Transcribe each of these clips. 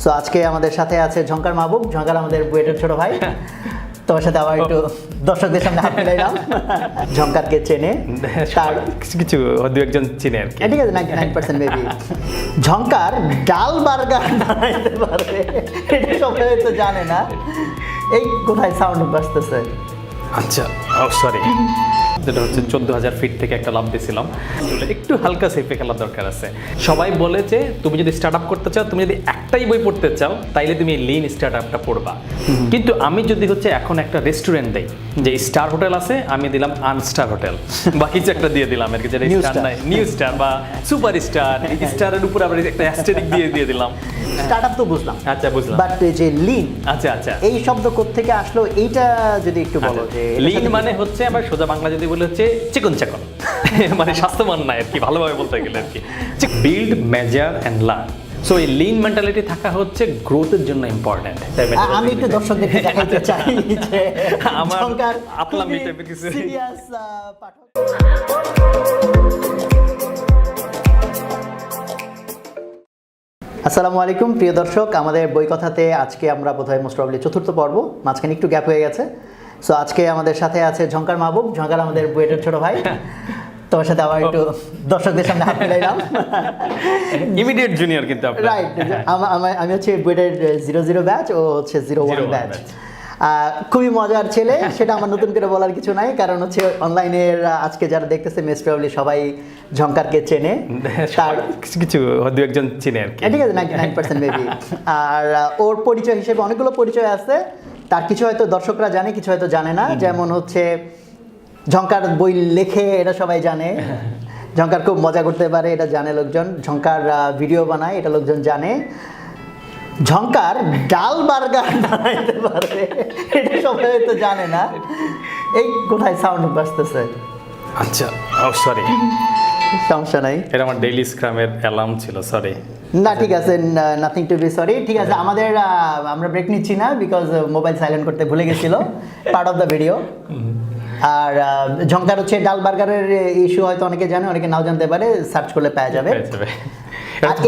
So আজকে আমাদের সাথে আছে ঝঙ্কার মাহবুব। ঝঙ্কার আমাদের বুয়েটের ছোট ভাই। তোমার সাথে আবার একটু দর্শকদের সামনে হাত মিলাইলাম। ঝঙ্কারকে চেনে, তার কিছু দু একজন চিনে আর কি। ঠিক আছে, 99% মেবি। ঝঙ্কার ডাল বার্গার বানাইতে পারে, এটা সবাই হয়তো জানে না। এই কোথায় সাউন্ড বাজতেছে? আচ্ছা, সরি, যেটা হচ্ছে 14,000 ফিট থেকে একটা লাভ দিয়েছিলাম। একটু হালকা সেফে খেলার দরকার আছে। সবাই বলে যে তুমি যদি স্টার্ট আপ করতে চাও, তুমি যদি একটাই বই পড়তে চাও, তাইলে তুমি লিন স্টার্ট আপটা পড়বা। কিন্তু আমি যদি হচ্ছে এখন একটা রেস্টুরেন্ট দেই, যে স্টার হোটেল আছে, আমি দিলাম আনস্টার হোটেল বা কিছু একটা দিয়ে দিলাম আর কি, যেটা স্টার নাই, নিউ স্টার বা সুপার স্টার, স্টারের উপর আবার একটা অ্যাস্টেরিক দিয়ে দিলাম। স্টার্ট আপ তো বুঝলাম, আচ্ছা বুঝলাম, বাট যে লিন, আচ্ছা আচ্ছা, এই শব্দ কোত্থেকে আসলো এইটা যদি একটু বলো। যে লিন মানে হচ্ছে আবার সোজা বাংলা যদি বলে হচ্ছে চিকন চাকন, মানে স্বাস্থ্যবান না আর কি, ভালোভাবে বলতে গেলে আর কি। Build, measure and learn. So এই লিন মেন্টালিটি থাকা হচ্ছে গ্রোথের জন্য ইম্পর্টেন্ট। আমি একটু দর্শকদেরকে দেখাতে চাই যে আমার ঝঙ্কার আপলামি টাইপের কিছু সিরিয়াস পাঠক। আসসালামু আলাইকুম প্রিয় দর্শক, আমাদের বই কথাতে আজকে আমরা বোধহয় মোস্ট প্রবলি চতুর্থ পর্ব, মাঝখানে একটু গ্যাপ হয়ে গেছে। সো আজকে আমাদের সাথে আছে ঝঙ্কার মাহবুব। ঝঙ্কার আমাদের বুয়েটের ছোট ভাই। তোমার সাথে আবার একটু দর্শকদের সামনে হাত মিলাইলাম। ইমিডিয়েট জুনিয়র কিন্তু আপনি। রাইট, আমি হচ্ছে বুয়েটের 00 ব্যাচ, ও হচ্ছে 01 ব্যাচ। খুবই মজার ছেলে, সেটা আমার নতুন করে বলার কিছু নাই, কারণ হচ্ছে অনলাইনের আজকে যারা দেখতেছে মোস্ট প্রবলি সবাই ঝঙ্কারকে চেনে, তার কিছু দু একজন চিনে আর কি। ঠিক আছে, 99% মেবি। আর ওর পরিচয় হিসেবে অনেকগুলো পরিচয় আছে, তার কিছু হয়তো দর্শকরা জানে, কিছু হয়তো জানে না। যেমন হচ্ছে ঝঙ্কার বই লেখে, এটা সবাই জানে। ঝঙ্কার খুব মজা করতে পারে, এটা জানে লোকজন। ঝঙ্কার ভিডিও বানায়, এটা লোকজন জানে। ঝঙ্কার ডাল বার্গার বানাইতে পারে, এটা সবাই হয়তো জানে না। এই কোথায় সাউন্ড বাজতেছে? আচ্ছা, সরি, সমস্যা নাই, এটা আমার ডেইলি স্ক্রামের অ্যালার্ম ছিল, সরি। না ঠিক আছে, নাথিং টু বি সরি। ঠিক আছে, আমরা ব্রেক নিচ্ছি না, বিকজ মোবাইল সাইলেন্ট করতে ভুলে গেছিল, পার্ট অফ দ্য ভিডিও। আর ঝঙ্কার হচ্ছে ডাল বার্গারের ইস্যু হয়তো অনেকে জানে, অনেকে নাও জানতে পারে, সার্চ করলে পাওয়া যাবে।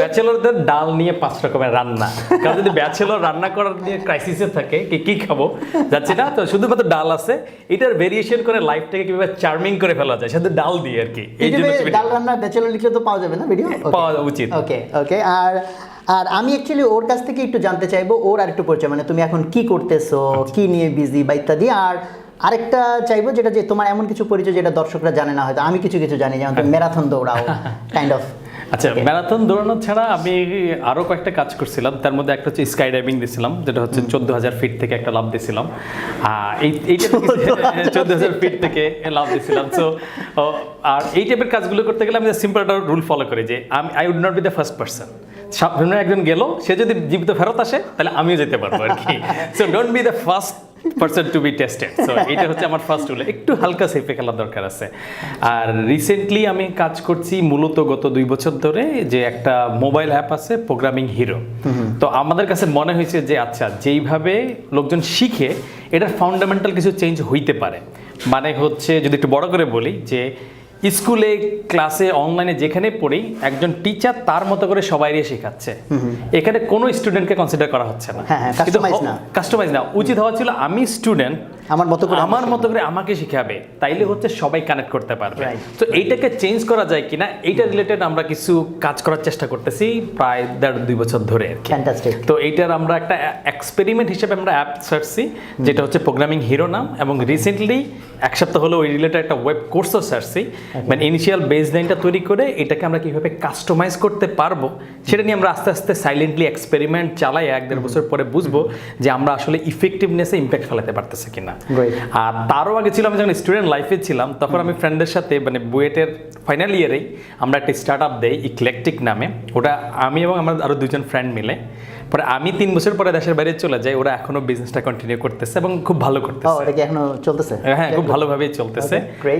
ব্যাচেলরদের ডাল নিয়ে 5 রকমের রান্না, কারণ যদি ব্যাচেলর রান্না করার নিয়ে ক্রাইসিসে থাকে, কি খাবো যাচ্ছে না, তো শুধুমাত্র ডাল আছে, এটার ভেরিয়েশন করে লাইফটাকে কিভাবে চার্মিং করে ফেলা যায়, শুধু ডাল দিয়ে আর কি। এই জন্য ডাল রান্না ব্যাচেলর লিখলে তো পাওয়া যাবে না ভিডিও, পাওয়া উচিত। ওকে ওকে। আর আমি অ্যাকচুয়ালি ওর কাছ থেকে একটু জানতে চাইবো, ওর আর একটু পরিচয়, মানে তুমি এখন কি করতেছো, কি নিয়ে বিজি বা ইত্যাদি। আর আরেকটা চাইবো যেটা, যে তোমার এমন কিছু পরিচয় যেটা দর্শকরা জানে না, হয়তো আমি কিছু জানি, যেমন তুমি ম্যারাথন দৌড়াও কাইন্ড অফ। আচ্ছা, ম্যারাথন দৌড়ানো ছাড়া আমি আরও কয়েকটা কাজ করছিলাম, তার মধ্যে একটা হচ্ছে স্কাই ডাইভিং দিয়েছিলাম, যেটা হচ্ছে 14,000 ফিট থেকে একটা লাভ দিয়েছিলাম। এইটা 14,000 ফিট থেকে লাভ দিয়েছিলাম। সো আর এই টাইপের কাজগুলো করতে গেলে আমি সিম্পল একটা রুল ফলো করি, যে I would not be the first person. সামনে একজন গেল, সে যদি জীবিত ফেরত আসে, তাহলে আমিও যেতে পারবো আর কি। So don't be the first person to be tested. So এটা হচ্ছে আমার ফার্স্ট রুল, একটু হালকা সেফে খেলার দরকার আছে। আর রিসেন্টলি আমি কাজ করছি মূলত গত 2 বছর ধরে, যে একটা মোবাইল অ্যাপ আছে প্রোগ্রামিং হিরো। তো আমাদের কাছে মনে হয়েছে যে আচ্ছা, যেইভাবে লোকজন শিখে, এটার ফান্ডামেন্টাল কিছু চেঞ্জ হইতে পারে। মানে হচ্ছে যদি একটু বড় করে বলি, যে স্কুলে, ক্লাসে, অনলাইনে যেখানে পড়ি, একজন টিচার তার মতো করে সবাইকে শেখাচ্ছে, এখানে কোনো স্টুডেন্টকে কনসিডার করা হচ্ছে না, কাস্টমাইজ না। উচিত হওয়া ছিল আমি স্টুডেন্ট, আমার মতো করে আমাকে শিখাবে, তাইলে হচ্ছে সবাই কানেক্ট করতে পারবে। তো এইটাকে চেঞ্জ করা যায় কিনা, এইটা রিলেটেড আমরা কিছু কাজ করার চেষ্টা করতেছি প্রায় 1.5-2 বছর ধরে। তো এইটার আমরা একটা এক্সপেরিমেন্ট হিসেবে আমরা অ্যাপ ছাড়ছি, যেটা হচ্ছে প্রোগ্রামিং হিরো নাম, এবং রিসেন্টলি 1 সপ্তাহ হলো ওই রিলেটেড একটা ওয়েব কোর্সও ছাড়ছি। মানে ইনিশিয়াল বেসলাইনটা তৈরি করে এটাকে আমরা কিভাবে কাস্টমাইজ করতে পারবো, সেটা নিয়ে আমরা আস্তে আস্তে সাইলেন্টলি এক্সপেরিমেন্ট চালাই। 1-1.5 বছর পরে বুঝবো যে আমরা আসলে ইফেক্টিভনেসে ইম্প্যাক্ট ফেলাতে পারতেছি কিনা। আর তারও আগে ছিল, আমি যখন স্টুডেন্ট লাইফে ছিলাম, তখন আমি ফ্রেন্ডের সাথে, মানে বুয়েটের ফাইনাল ইয়ারেই আমরা একটা স্টার্ট আপ দেই ইক্লেকটিক নামে। ওটা আমি এবং আমার আরও 2জন ফ্রেন্ড মিলে। পরে আমি 3 বছর পরে দেশের বাইরে চলে যাই, ওরা এখনো বিজনেসটা কন্টিনিউ করতেছে এবং খুব ভালো করতেছে। এটা কি এখনো চলতেছে? হ্যাঁ, খুব ভালোভাবেই চলতেছে।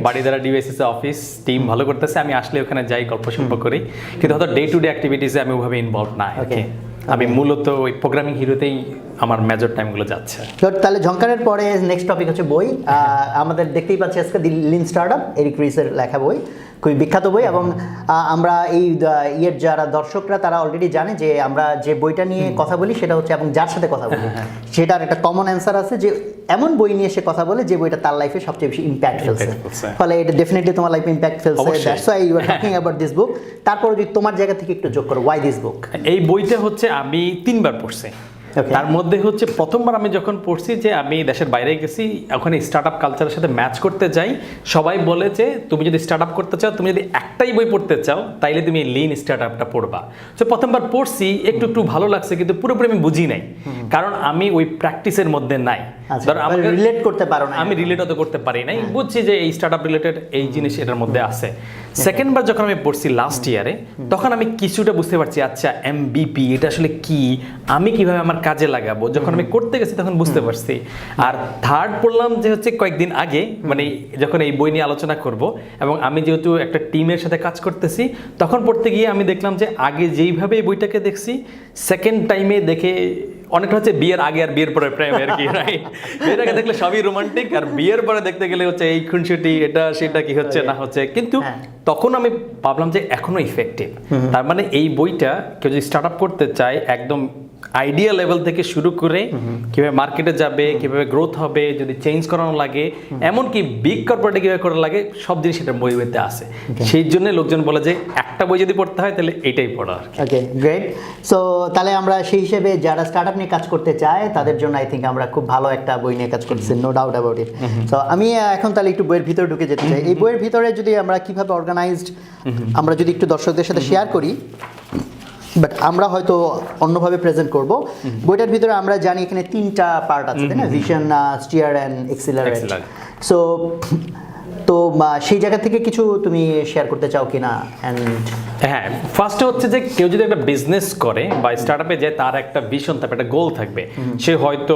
বাড়িধারা ডিভাইসেস অফিস টিম ভালো করতেছে। আমি আসলে ওখানে যাই, গল্প সল্প করি, কিন্তু হয়তো ডে টু ডে অ্যাক্টিভিটিসে আমি ওইভাবে ইনভলভ না। আমি মূলত ওই প্রোগ্রামিং হিরোতেই আমার মেজর টাইমগুলো যাচ্ছে। তাহলে ঝঙ্কারের পরে নেক্সট টপিক হচ্ছে বই। আমাদের দেখতেই পাচ্ছি আজকে দি লিন স্টার্টআপ, এরিক রিসের লেখা বই। খুবই বিখ্যাত বই এবং আমরা এই ইয়ের যারা দর্শকরা তারা অলরেডি জানে যে আমরা যে বইটা নিয়ে কথা বলি সেটা হচ্ছে এবং যার সাথে কথা বলি সেটার একটা কমন অ্যান্সার আছে যে এমন বই নিয়ে সে কথা বলে যে বইটা তার লাইফে সবচেয়ে বেশি ইম্প্যাক্ট ফেলছে, ফলে এটা ডেফিনেটলি তোমার লাইফে ইম্প্যাক্ট ফেলছে, that's why you are talking about this book. তারপর যদি তোমার জায়গা থেকে একটু যোগ করো, ওয়াই দিস বুক? এই বইটা হচ্ছে আমি 3 বার পড়ছি। তার মধ্যে হচ্ছে প্রথমবার আমি যখন পড়ছি যে আমি দেশের বাইরে গেছি, ওখানে স্টার্ট আপ কালচারের সাথে ম্যাচ করতে যাই, সবাই বলে যে তুমি যদি স্টার্ট আপ করতে চাও, তুমি যদি একটাই বই পড়তে চাও তাইলে তুমি লিন স্টার্ট আপটা পড়বা। তো প্রথমবার পড়ছি, একটু একটু ভালো লাগছে, কিন্তু পুরোপুরি আমি বুঝি নাই, কারণ আমি ওই প্র্যাকটিসের মধ্যে নাই। ধর আমি রিলেট করতে পারো না, আমি রিলেট অত করতে পারি নাই, বুঝছি যে এই স্টার্ট আপ রিলেটেড এই জিনিস এটার মধ্যে আছে। সেকেন্ডবার যখন আমি পড়ছি লাস্ট ইয়ারে, তখন আমি কিছুটা বুঝতে পারছি আচ্ছা এমবিপি এটা আসলে কি, আমি কিভাবে আমার কাজে লাগাবো, যখন আমি করতে গেছি তখন বুঝতে পারছি। আর থার্ড পড়লাম যে হচ্ছে কয়েকদিন আগে, মানে যখন এই বই নিয়ে আলোচনা করব, এবং আমি যেহেতু একটা টিমের সাথে কাজ করতেছি, তখন পড়তে গিয়ে আমি দেখলাম যে আগে যেইভাবে এই বইটাকে দেখছি, সেকেন্ড টাইমে দেখে অনেকটা হচ্ছে বিয়ের আগে আর বিয়ের পরে প্রেম আর কি, রাইট? বিয়ের আগে দেখলে সবই রোমান্টিক, আর বিয়ের পরে দেখতে গেলে হচ্ছে এই খুনসুটি এটা সেটা কি হচ্ছে না হচ্ছে। কিন্তু তখন আমি ভাবলাম যে এখনো ইফেক্টিভ। তার মানে এই বইটা কেউ যদি স্টার্ট আপ করতে চায়, একদম আইডিয়া লেভেল থেকে শুরু করে কিভাবে মার্কেটে যাবে, কিভাবে গ্রোথ হবে, যদি চেঞ্জ করানো লাগে, এমনকি বিগ কর্পোরেটে কিভাবে করা লাগে, সব জিনিস এটা বইতে আছে। সেই জন্য লোকজন বলে যে একটা বই যদি পড়তে হয় তাহলে এটাই পড়া। ওকে, গ্রেট। সো তাহলে আমরা সেই হিসেবে যারা স্টার্ট আপ নিয়ে কাজ করতে চায় তাদের জন্য আই থিঙ্ক আমরা খুব ভালো একটা বই নিয়ে কাজ করতেছি, no doubt about it. So আমি এখন তাহলে একটু বইয়ের ভিতরে ঢুকে যেতে চাই। এই বইয়ের ভিতরে যদি আমরা কিভাবে অর্গানাইজড, আমরা যদি একটু দর্শকদের সাথে শেয়ার করি, বাট আমরা হয়তো অন্যভাবে প্রেজেন্ট করব। বইটার ভিতরে আমরা জানি এখানে 3টা পার্ট আছে, তাই না? Vision, stair and Excelerate. So তো সেই জায়গা থেকে কিছু তুমি শেয়ার করতে চাও কিনা? হ্যাঁ, ফার্স্টে হচ্ছে যে কেউ যদি একটা বিজনেস করে বা স্টার্ট আপে যায়, তার একটা ভিশন থাকবে, একটা গোল থাকবে। সে হয়তো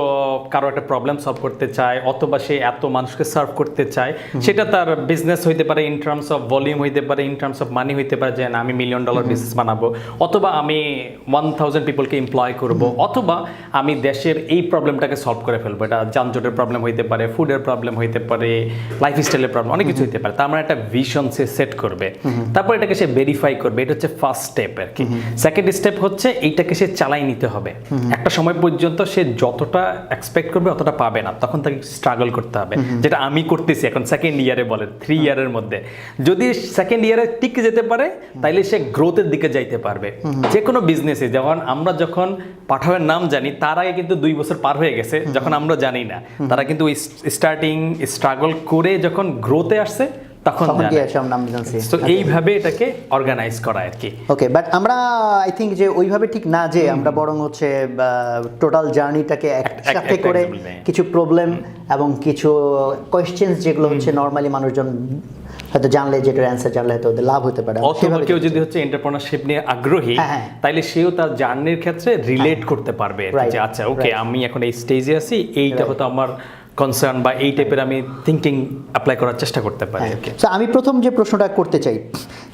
কারো একটা প্রবলেম সলভ করতে চায়, অথবা সে এত মানুষকে সার্ভ করতে চায়। সেটা তার বিজনেস হইতে পারে, ইন টার্মস অফ ভলিউম হইতে পারে, ইন টার্মস অফ মানি হইতে পারে, যে আমি $1 মিলিয়ন বিজনেস বানাবো, অথবা আমি 1000 পিপলকে এমপ্লয় করব, অথবা আমি দেশের এই প্রবলেমটাকে সলভ করে ফেলবো। এটা যানজটের প্রবলেম হইতে পারে, ফুডের প্রবলেম হইতে পারে, লাইফস্টাইলের প্রবলেম, অনেক কিছু হইতে পারে। তার মানে একটা ভিশন সে সেট করবে, তারপর এটাকে সে ভেরিফাই করবে। এটা হচ্ছে ফার্স্ট স্টেপ আর কি। সেকেন্ড স্টেপ হচ্ছে এইটাকে সে চালাই নিতে হবে। একটা সময় পর্যন্ত সে যতটা এক্সপেক্ট করবে অতটা পাবে না, তখন তাকে স্ট্রাগল করতে হবে, যেটা আমি করতেছি এখন সেকেন্ড ইয়ারে, বলেন 3 ইয়ারের মধ্যে। যদি সেকেন্ড ইয়ারে টিকে যেতে পারে, তাইলে সে গ্রোথের দিকে যাইতে পারবে। যে কোনো বিজনেসে আমরা যখন পাঠাওয়ের নাম জানি, তার আগে কিন্তু 2 বছর পার হয়ে গেছে, যখন আমরা জানি না। তারা কিন্তু স্টার্টিং স্ট্রাগল করে যখন গ্রোথে আসছে, তখন তো এইভাবে এটাকে অর্গানাইজ করা আর কি। ওকে, বাট আমরা আই থিঙ্ক যে ওইভাবে ঠিক না, যে আমরা বরং হচ্ছে টোটাল জার্নিটাকে একসাথে করে কিছু প্রবলেম এবং কিছু কোয়েশ্চেনস যেগুলো হচ্ছে নর্মালি মানুষজন হয়তো জানলে, যেটার অ্যান্সার জানলে হয়তো ওদের লাভ হতে পারে। অথবা কেউ যদি হচ্ছে এন্টারপ্রেনারশিপ নিয়ে আগ্রহী, তাইলে সেও তার জার্নির ক্ষেত্রে রিলেট করতে পারবে যে আচ্ছা ওকে, আমি এখন এই স্টেজে আছি, এইটা হয়তো আমার কনসার্ন বা এই টাইপের আমি থিঙ্কিং অ্যাপ্লাই করার চেষ্টা করতে পারি। সো আমি প্রথম যে প্রশ্নটা করতে চাই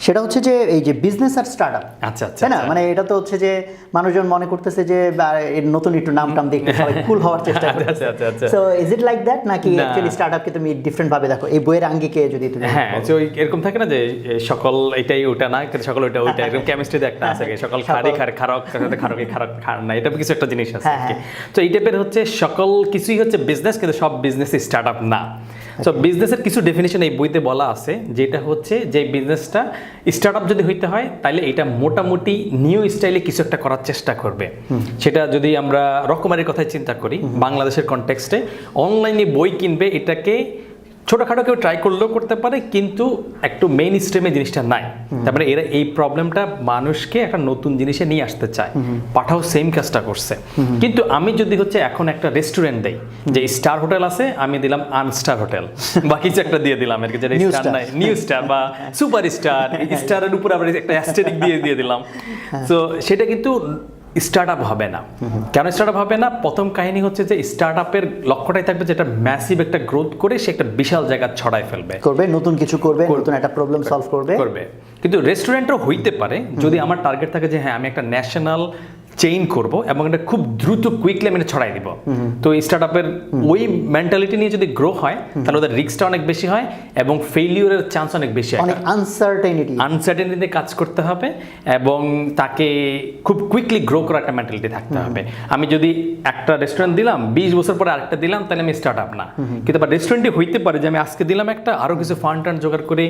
সেটা হচ্ছে যে এই যে বিজনেস আর স্টার্টআপ, আচ্ছা আচ্ছা, তাই না? মানে এটা তো হচ্ছে যে মানুষজন মনে করতেছে যে এর নতুন একটু নাম টাম দিয়ে সবাই কুল হওয়ার চেষ্টা করতেছে। So is it like that, নাকি অ্যাকচুয়ালি স্টার্টআপকে তুমি ডিফারেন্ট ভাবে দেখো এই বইয়ের আঙ্গিকে যদি তুমি? হ্যাঁ, তো এরকম থাকে না যে সকল এটাই ওটা না, সকল ওটা ওইটা, এরকম কেমিস্ট্রিতে একটা আছে, সকল খারি খারক খারকে খারক খার না, এটা কিছু একটা জিনিস আছে। তো এই টাইপের হচ্ছে সকল কিছুই হচ্ছে বিজনেস, কিন্তু সব বিজনেস স্টার্টআপ না। সো বিজনেসের কিছু ডেফিনিশন এই বইতে বলা আছে, যেটা হচ্ছে যে বিজনেসটা স্টার্টআপ যদি হইতে হয়, তাহলে এটা মোটামুটি নিউ স্টাইলে কিছু একটা করার চেষ্টা করবে। সেটা যদি আমরা রকমারির কথাই চিন্তা করি, বাংলাদেশের কনটেক্সটে অনলাইনে বই কিনবে, এটাকে ছোটোখাটো কেউ ট্রাই করলেও করতে পারে, কিন্তু একটু মেইন স্ট্রিমে জিনিসটা নাই। তারপরে এরা এই প্রবলেমটা মানুষকে একটা নতুন জিনিসে নিয়ে আসতে চায়। পাঠাও সেম কাজটা করছে। কিন্তু আমি যদি হচ্ছে এখন একটা রেস্টুরেন্ট দেই, যে স্টার হোটেল আছে, আমি দিলাম আনস্টার হোটেল বা কিছু একটা দিয়ে দিলাম আর কি, যেটা স্টার নাই, নিউ স্টার বা সুপার স্টার, স্টারের উপর আবার একটা অ্যাস্টেরিক দিয়ে দিলাম, তো সেটা কিন্তু স্টার্টআপ হবে না। কেন স্টার্টআপ হবে না? প্রথম কাহিনী হচ্ছে যে স্টার্টআপের লক্ষ্যটাই থাকবে যেটা ম্যাসিভ একটা গ্রোথ করে সে একটা বিশাল জায়গা ছড়ায় ফেলবে, নতুন কিছু করবে, নতুন একটা প্রবলেম সলভ করবে। কিন্তু রেস্টুরেন্টও হইতে পারে যদি আমার টার্গেট থাকে যে হ্যাঁ আমি একটা ন্যাশনাল চেইন করব এবং এটা খুব দ্রুত কুইকলি আমি এটা ছড়াই দিব। তো এই স্টার্টআপের ওই মেন্টালিটি নিয়ে যদি গ্রো হয় তাহলে ওদের রিস্কটা অনেক বেশি হয় এবং ফেইলিউরের চান্স অনেক বেশি হয়। অনেক আনসার্টেনিটিতে কাজ করতে হবে এবং তাকে খুব কুইকলি গ্রো করার একটা মেন্টালিটি থাকতে হবে। আমি যদি একটা রেস্টুরেন্ট দিলাম 20 বছর পরে আরেকটা দিলাম তাহলে আমি স্টার্টআপ না, কিন্তু আবার রেস্টুরেন্টই হইতে পারে যে আমি আজকে দিলাম একটা, আরো কিছু ফান্ড টান্ড জোগাড় করে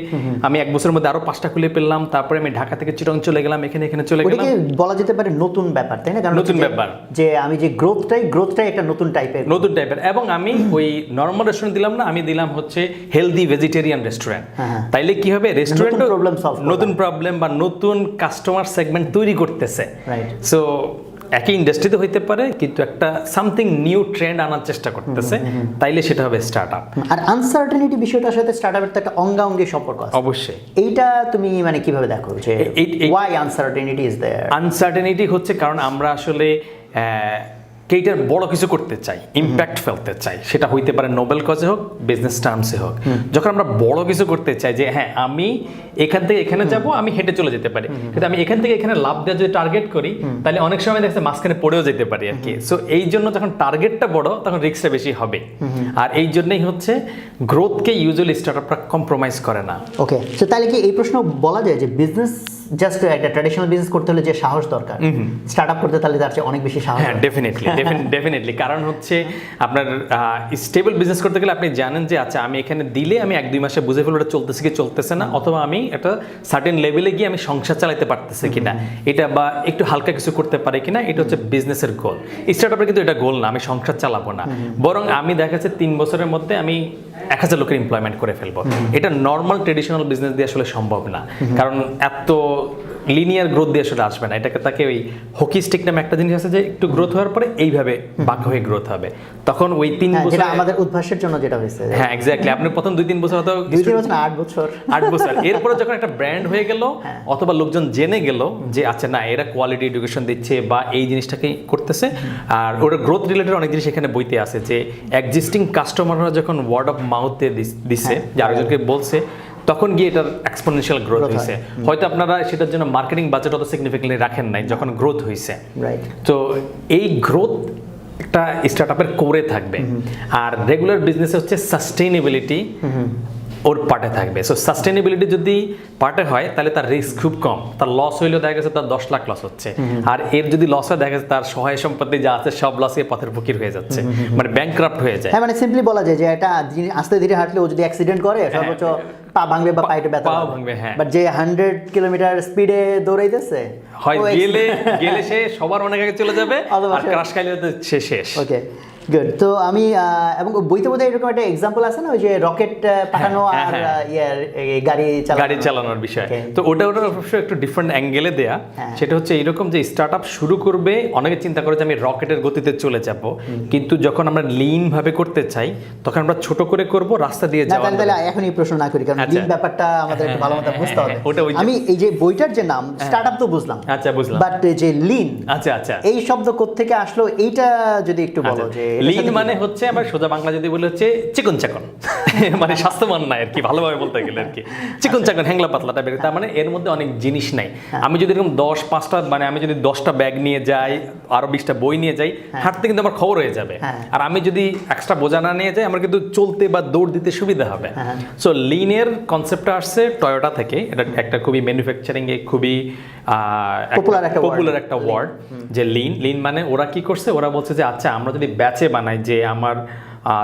আমি 1 বছরের মধ্যে আরো 5টা খুলে পেলাম, তারপরে আমি ঢাকা থেকে চিটং চলে গেলাম, এখানে চলে গেলাম। বলা যেতে পারে নতুন ব্যাপার, তাই না? কারণ নতুন ব্যাপার যে আমি যে গ্রোথটাই একটা নতুন টাইপের এবং আমি ওই নরমাল রেস্টুরেন্ট দিলাম না, আমি দিলাম হচ্ছে হেলদি ভেজিটেরিয়ান রেস্টুরেন্ট। তাইলে কি হবে, রেস্টুরেন্ট নতুন প্রবলেম বা নতুন কাস্টমার সেগমেন্ট তৈরি করতেছে। সো একই ইন্ডাস্ট্রিতে হইতে পারে কিন্তু একটা সামথিং নিউ ট্রেন্ড আনার চেষ্টা করতেছে, তাইলে সেটা হবে স্টার্টআপ। আর আনসার্টেনিটি বিষয়টার সাথে স্টার্টআপের তো একটা অঙ্গাঙ্গি সম্পর্ক আছে অবশ্যই। এইটা তুমি মানে কিভাবে দেখো যে why uncertainty is there? Uncertainty হচ্ছে কারণ আমরা আসলে কেইটার বড় কিছু করতে চাই, ইম্প্যাক্ট ফেলতে চাই, সেটা হইতে পারে নোবেল কজে হোক, বিজনেস টার্মসে হোক। যখন আমরা বড় কিছু করতে চাই যে হ্যাঁ আমি এখান থেকে এখানে যাব, আমি হেঁটে চলে যেতে পারি, কিন্তু আমি এখান থেকে এখানে লাভ দেওয়া যদি টার্গেট করি তাহলে অনেক সময় দেখছে মাঝখানে পড়েও যেতে পারি আর কি। সো এই জন্য যখন টার্গেটটা বড় তখন রিস্কটা বেশি হবে, আর এই জন্যই হচ্ছে গ্রোথকে ইউজুয়ালি স্টার্টআপরা কম্প্রোমাইজ করে না। ওকে, সো তাহলে কি এই প্রশ্ন বলা যায় যে বিজনেস জাস্ট একটা ট্র্যাডিশনাল বিজনেস করতে হলে যে সাহস দরকার, স্টার্টআপ করতে তাহলে তার চেয়ে অনেক বেশি সাহস? হ্যাঁ, ডেফিনেটলি। কারণ হচ্ছে আপনার স্টেবল বিজনেস করতে গেলে আপনি জানেন যে আচ্ছা আমি এখানে দিলে আমি 1-2 মাসে বুঝে ফেলবো এটা চলতেছে কি চলতেছে না, অথবা আমি একটা সার্টেন লেভেলে গিয়ে আমি সংসার চালাতে পারতেছে কিনা, এটা বা একটু হালকা কিছু করতে পারে কিনা, এটা হচ্ছে বিজনেসের গোল। স্টার্টআপের কিন্তু এটা গোল না, আমি সংসার চালাবো না, বরং আমি দেখা যাচ্ছে 3 বছরের মধ্যে আমি 1000 লোকের এমপ্লয়মেন্ট করে ফেলবো। এটা নর্মাল ট্রেডিশনাল বিজনেস দিয়ে আসলে সম্ভব না, কারণ এত লিনিয়ার গ্রোথ দিয়ে আসলে আসবে না। এটাকে তাকে ওই হকি স্টিক নামে একটা জিনিস আছে যে একটু গ্রোথ হওয়ার পরে এইভাবে বাঁক হয়ে গ্রোথ হবে, তখন ওই 3 বছর যেটা আমাদের উদ্ভাসের জন্য যেটা হয়েছে। হ্যাঁ, এক্স্যাক্টলি। আপনি প্রথম 2-3 বছর হয়তো 2-3 বছর না 8 বছর এরপরে যখন একটা ব্র্যান্ড হয়ে গেল অথবা লোকজন জেনে গেল যে আচ্ছা না এরা কোয়ালিটি এডুকেশন দিচ্ছে বা এই জিনিসটাকে করতেছে, আর ওটা গ্রোথ রিলেটেড অনেক জিনিস এখানে বইতে আছে যে এক্সিস্টিং কাস্টমাররা যখন ওয়ার্ড অফ মাউথে দিচ্ছে যে আরেকজনকে বলছে, তখন গিয়ে এটার এক্সপোনেনশিয়াল গ্রোথ হয়েছে। হয়তো আপনারা সেটার জন্য মার্কেটিং বাজেট অত সিগনিফিকেন্টলি রাখেন নাই, যখন গ্রোথ হয়েছে। তো এই গ্রোথ একটা স্টার্টআপের কোরে থাকবে, আর রেগুলার বিজনেসে হচ্ছে সাস্টেইনেবিলিটি ওর পার্টে থাকবে। সো সাস্টেনেবিলিটি যদি পার্টে হয় তাহলে তার রিস্ক খুব কম, তার লস হইলেও দেখা গেছে তার 10 লাখ লস হচ্ছে, আর এর যদি লস হয় দেখা গেছে তার সহায় সম্পত্তি যা আছে সব লসে পথের ফকির হয়ে যাচ্ছে, মানে ব্যাংকরাপ্ট হয়ে যায়। হ্যাঁ, মানে সিম্পলি বলা যায় যে এটা আস্তে ধীরে হাঁটলে ও যদি অ্যাক্সিডেন্ট করে সর্বোচ্চ পা ভাঙবে বা পাইতে ব্যথা ভাঙবে। হ্যাঁ, বাট যে 100 কিলোমিটার স্পিডে দৌড়াইতেছে হয় গেলে সে সবার অনেক আগে চলে যাবে, আর ক্রাশ খাইলে সে শেষ। ওকে, গুড। তো আমি এবং বইতে বোধহয় এরকম একটা এক্সাম্পল আছে না, ওই যে রকেট পাঠানো আর গাড়ি চালানোর বিষয়। তো ওটা অবশ্যই একটু ডিফারেন্ট অ্যাঙ্গেলে দেয়া। সেটা হচ্ছে এইরকম যে স্টার্টআপ শুরু করবে, অনেকে চিন্তা করে যে আমি রকেটের গতিতে চলে যাব, কিন্তু যখন আমরা লিন ভাবে করতে চাই তখন আমরা ছোট করে করব, রাস্তা দিয়ে যাওয়া। তাহলে এখন এই প্রশ্ন না করি, কারণ লিন ব্যাপারটা আমাদের একটু ভালো মতো বুঝতে হবে। আমি এই যে বইটার যে নাম স্টার্টআপ তো বুঝলাম, আচ্ছা বুঝলাম, বাট যে লিন আচ্ছা এই শব্দ কোত্থেকে আসলো এইটা যদি একটু বলো। যে লিন মানে হচ্ছে আমার সোজা বাংলা যদি বলে হচ্ছে চিকন চাকন, মানে স্বাস্থ্যবান নাই আর কি, ভালোভাবে বলতে গেলে আর কি, চিকন চাকন হ্যাংলা পাতলা টাইপের। তার মানে এর মধ্যে অনেক জিনিস নাই। আমি যদি এরকম 10-5টা মানে আমি যদি 10টা ব্যাগ নিয়ে যাই, আরো 20টা বই নিয়ে যাই, হাঁটতে কিন্তু আমার খবর হয়ে যাবে। আর আমি যদি এক্সট্রা বোঝা না নিয়ে যাই আমার কিন্তু চলতে বা দৌড় দিতে সুবিধা হবে। সো লিনের কনসেপ্টটা আসছে টয়োটা থেকে। এটা একটা খুবই ম্যানুফ্যাকচারিং এ খুবই পপুলার একটা ওয়ার্ড যে লিন মানে ওরা কি করছে, ওরা বলছে যে আচ্ছা আমরা যদি ব্যাচে বানাই, যে আমার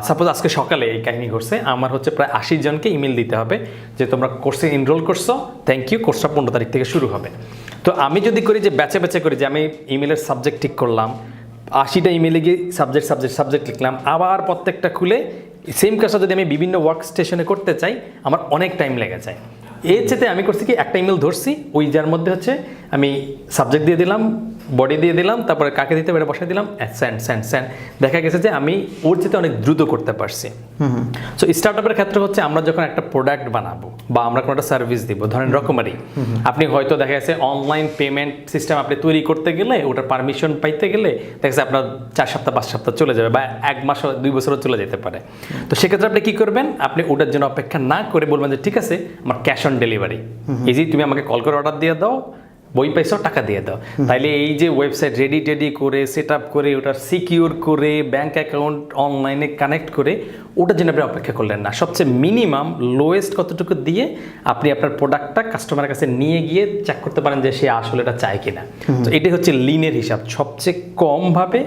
সাপোজ আজকে সকালে এই কাহিনী ঘটছে, আমার হচ্ছে প্রায় 80 জনকে ইমেল দিতে হবে যে তোমরা কোর্সে এনরোল করছো, থ্যাংক ইউ, কোর্সটা 15 তারিখ থেকে শুরু হবে। তো আমি যদি করি যে ব্যাচে করি, যে আমি ইমেলের সাবজেক্ট ঠিক করলাম, 80টা ইমেলে গিয়ে সাবজেক্ট লিখলাম, আবার প্রত্যেকটা খুলে সেম কাজটা যদি আমি বিভিন্ন ওয়ার্ক স্টেশনে করতে চাই আমার অনেক টাইম লেগে যায়। এর চেয়ে আমি করছি কি, একটা ইমেল ধরছি, ওই যার মধ্যে হচ্ছে আমি সাবজেক্ট দিয়ে দিলাম, বডি দিয়ে দিলাম, তারপরে কাকে দিতে পারে বসাই দিলাম, সেন্ড। দেখা গেছে যে আমি ওর চেয়ে অনেক দ্রুত করতে পারছি। সো স্টার্টআপের ক্ষেত্রে হচ্ছে আমরা যখন একটা প্রোডাক্ট বানাবো বা আমরা কোনো একটা সার্ভিস দিব, ধরেন রকমারি, আপনি হয়তো দেখা গেছে অনলাইন পেমেন্ট সিস্টেম আপনি তৈরি করতে গেলে, ওটার পারমিশন পাইতে গেলে দেখা যাচ্ছে আপনার 4 সপ্তাহ 5 সপ্তাহ চলে যাবে, বা 1 মাস 2 বছরও চলে যেতে পারে। তো সেক্ষেত্রে আপনি কি করবেন, আপনি ওটার জন্য অপেক্ষা না করে বলবেন যে ঠিক আছে আমার ক্যাশ অন ডেলিভারি, ইজি, তুমি আমাকে কল করে অর্ডার দিয়ে দাও, বই পাইছো টাকা দিয়ে দাও। তাইলে এই যে ওয়েবসাইট রেডি করে সেট আপ করে ওটা সিকিউর করে ব্যাংক অ্যাকাউন্ট অনলাইনে কানেক্ট করে ওটার জন্য আপনি অপেক্ষা করলেন না, সবচেয়ে মিনিমাম লোয়েস্ট কতটুকু দিয়ে আপনি আপনার প্রোডাক্টটা কাস্টমারের কাছে নিয়ে গিয়ে চেক করতে পারেন যে সে আসলে এটা চায় কিনা। তো এটাই হচ্ছে লিনের হিসাব, সবচেয়ে কম ভাবে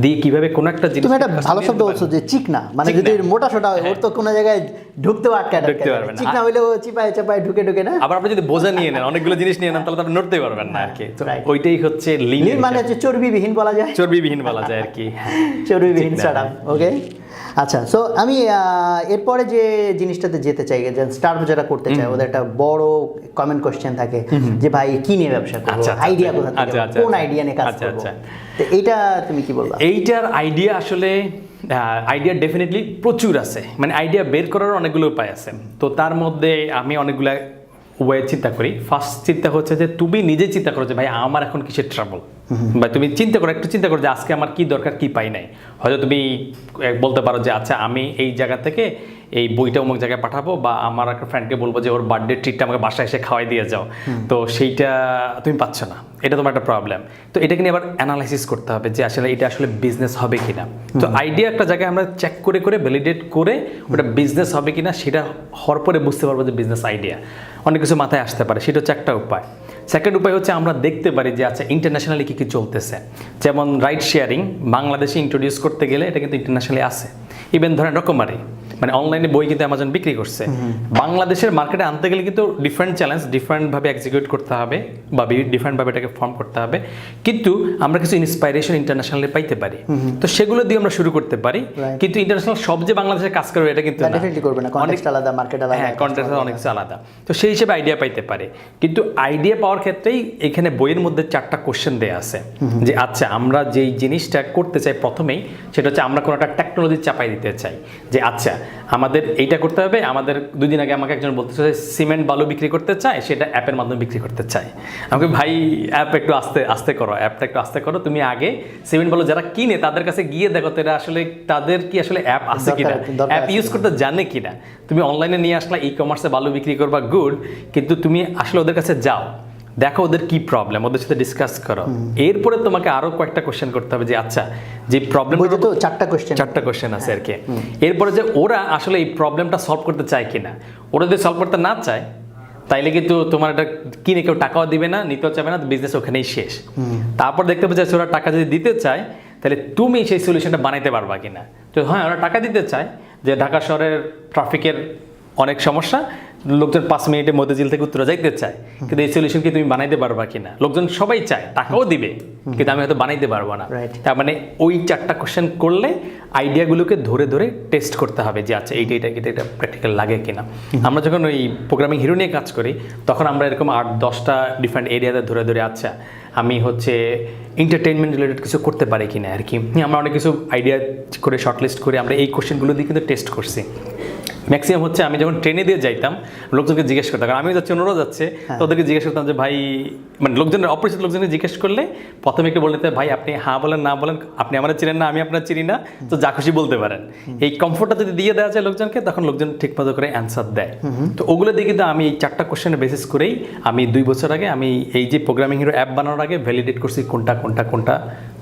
দিয়ে কিভাবে কোন একটা জিনিস। তুমি একটা ভালো শব্দ বলছো যে চিকনা, মানে যদি মোটা সোটা হয় ওর তো কোনো জায়গায় ঢুকতেও আটকায় পারবে না। চিকনা হইলে ও চিপায় চাপায় ঢুকে না। আবার আপনি যদি বোঝা নিয়ে নেন, অনেকগুলো জিনিস নিয়ে নেন, তাহলে তো আপনি নড়তে পারবেন না আর কি। তো ওইটাই হচ্ছে লিন, মানে হচ্ছে চর্বিবিহীন বলা যায়, চর্বিবিহীন বলা যায় আর কি। চর্বিবিহীন স্টার্টআপ। ওকে, আচ্ছা। সো আমি এরপরে যে জিনিসটাতে যেতে চাই, যে স্টার্টআপ যারা করতে চায় ওদের একটা বড় কমেন্ট কোশ্চেন থাকে যে ভাই কি নিয়ে ব্যবসা করব, আইডিয়া কোথা থেকে, কোন আইডিয়া নিয়ে কাজ করব। তো এইটা তুমি কি বলবা? এইটার আইডিয়া আসলে আইডিয়া ডেফিনেটলি প্রচুর আছে, মানে আইডিয়া বের করার অনেকগুলো উপায় আছে। তো তার মধ্যে আমি অনেকগুলো ওয়ে চিন্তা করি। ফার্স্ট চিন্তা হচ্ছে যে তুমি নিজে চিন্তা করো যে ভাই আমার এখন কিসের ট্রাবল, বা তুমি একটু চিন্তা করো যে আজকে আমার কি দরকার কি পাই নাই। হয়তো তুমি বলতে পারো যে আচ্ছা আমি এই জায়গা থেকে এই বইটা অমুক জায়গায় পাঠাবো, বা আমার একটা ফ্রেন্ডকে বলবো যে ওর বার্থডে ট্রিটটা আমাকে বাসায় এসে খাওয়াই দিয়ে যাও, তো সেইটা তুমি পাচ্ছ না, এটা তোমার একটা প্রবলেম। তো এটাকে নিয়ে আবার অ্যানালাইসিস করতে হবে যে আসলে এটা আসলে বিজনেস হবে কিনা। তো আইডিয়া একটা জায়গায় আমরা চেক করে ভ্যালিডেট করে ওটা বিজনেস হবে কিনা সেটা হওয়ার পরে বুঝতে পারবো যে বিজনেস আইডিয়া। অনেক কিছু মাথায় আসতে পারে, সেটা হচ্ছে একটা উপায়। সেকেন্ড উপায় হচ্ছে আমরা দেখতে পারি যে আচ্ছা ইন্টারন্যাশনালি কী চলতেছে। যেমন রাইড শেয়ারিং বাংলাদেশে ইন্ট্রোডিউস করতে গেলে এটা কিন্তু ইন্টারন্যাশনালি আছে। ইভেন ধরেন রকমারি, মানে অনলাইনে বই কিন্তু অ্যামাজন বিক্রি করছে, বাংলাদেশের মার্কেটে আনতে গেলে কিন্তু ডিফারেন্ট চ্যালেঞ্জ, ডিফারেন্টভাবে এক্সিকিউট করতে হবে বা ডিফারেন্টভাবে এটাকে ফর্ম করতে হবে। কিন্তু আমরা কিছু ইন্সপাইরেশন ইন্টারন্যাশনালি পাইতে পারি, তো সেগুলো দিয়ে আমরা শুরু করতে পারি। কিন্তু ইন্টারন্যাশনাল সব যে বাংলাদেশে কাজ করবে এটা কিন্তু করবে না, কনটেক্সট আলাদা, মার্কেট আলাদা। হ্যাঁ, কনটেক্সট অনেক কিছু আলাদা। তো সেই হিসেবে আইডিয়া পাইতে পারে। কিন্তু আইডিয়া পাওয়ার ক্ষেত্রেই এখানে বইয়ের মধ্যে 4টা কোশ্চেন দেয়া আছে যে আচ্ছা আমরা যেই জিনিসটা করতে চাই প্রথমেই, সেটা হচ্ছে আমরা কোনো একটা টেকনোলজি চাপাই দিতে চাই যে আচ্ছা আমাদের এইটা করতে হবে। আমাদের 2 দিন আগে আমাকে একজন বলতে চাই সিমেন্ট বালু বিক্রি করতে চায়, সেটা অ্যাপের মাধ্যমে বিক্রি করতে চায়। আমাকে ভাই অ্যাপ একটু আস্তে করো, অ্যাপটা একটু আস্তে করো, তুমি আগে সিমেন্ট বালু যারা কিনে তাদের কাছে গিয়ে দেখো তো এটা আসলে তাদের কি আসলে অ্যাপ আছে কিনা, অ্যাপ ইউজ করতে জানে কিনা। তুমি অনলাইনে নিয়ে আসলে ই কমার্সে বালু বিক্রি করবা, গুড, কিন্তু তুমি আসলে ওদের কাছে যাও, দেখো ওদের কি প্রবলেম, ওদের সাথে ডিসকাস করো। এরপরে তোমাকে আরো কয়েকটা কোশ্চেন করতে হবে যে আচ্ছা যে প্রবলেম, তো 4টা কোশ্চেন আছে আর কি। এরপরে যে ওরা আসলে এই প্রবলেমটা সলভ করতে চায় কিনা। ওরা যদি সলভ করতে না চায় তাইলে কিন্তু তোমার এটা কিনে কেউ টাকাও দিবে না, নিতেও চাবে না, বিজনেস ওখানেই শেষ। তারপর দেখতে পাচ্ছি ওরা টাকা যদি দিতে চায় তাহলে তুমি সেই সলিউশনটা বানাইতে পারবা কিনা। তো হ্যাঁ, ওরা টাকা দিতে চায় যে ঢাকা শহরের ট্রাফিকের অনেক সমস্যা, লোকজন 5 মিনিটের মধ্যে থেকে উত্তরা যাইতে চায়, কিন্তু এই সলিউশন কি তুমি বানাইতে পারবা কিনা। লোকজন সবাই চায়, টাকাও দিবে, কিন্তু আমি হয়তো বানাইতে পারবো না। তার মানে ওই 4টা কোশ্চেন করলে আইডিয়াগুলোকে ধরে টেস্ট করতে হবে যে আচ্ছা এটা প্র্যাকটিক্যাল লাগে কিনা। আমরা যখন ওই প্রোগ্রামিং হিরো নিয়ে কাজ করি তখন আমরা এরকম 8-10টা ডিফারেন্ট এরিয়াতে ধরে আচ্ছা আমি হচ্ছে এন্টারটেইনমেন্ট রিলেটেড কিছু করতে পারি কিনা আর কি। আমরা অনেক কিছু আইডিয়া করে শর্টলিস্ট করে আমরা এই কোশ্চেনগুলো দিয়ে কিন্তু টেস্ট করছি। ম্যাক্সিমাম হচ্ছে আমি যখন ট্রেনে দিয়ে যাইতাম লোকজনকে জিজ্ঞেস করতাম, কারণ আমি যাচ্ছি অন্যরা যাচ্ছে, তো ওদেরকে জিজ্ঞেস করতাম যে ভাই, মানে লোকজনের অপরিচিত লোকজনকে জিজ্ঞেস করলে প্রথমে একটু বলতে ভাই আপনি হ্যাঁ বলেন না বলেন, আপনি আমার চিনেন না আমি আপনার চিনি না, তো যা খুশি বলতে পারেন। এই কমফোর্টটা যদি দিয়ে দেওয়া যায় লোকজনকে, তখন লোকজন ঠিকমতো করে অ্যান্সার দেয়। তো ওগুলো দিয়ে কিন্তু আমি এই 4টা কোশ্চেনের বেসিস করেই আমি 2 বছর আগে আমি এই যে প্রোগ্রামিং হিরো অ্যাপ বানানোর আগে ভ্যালিডেট করছি কোনটা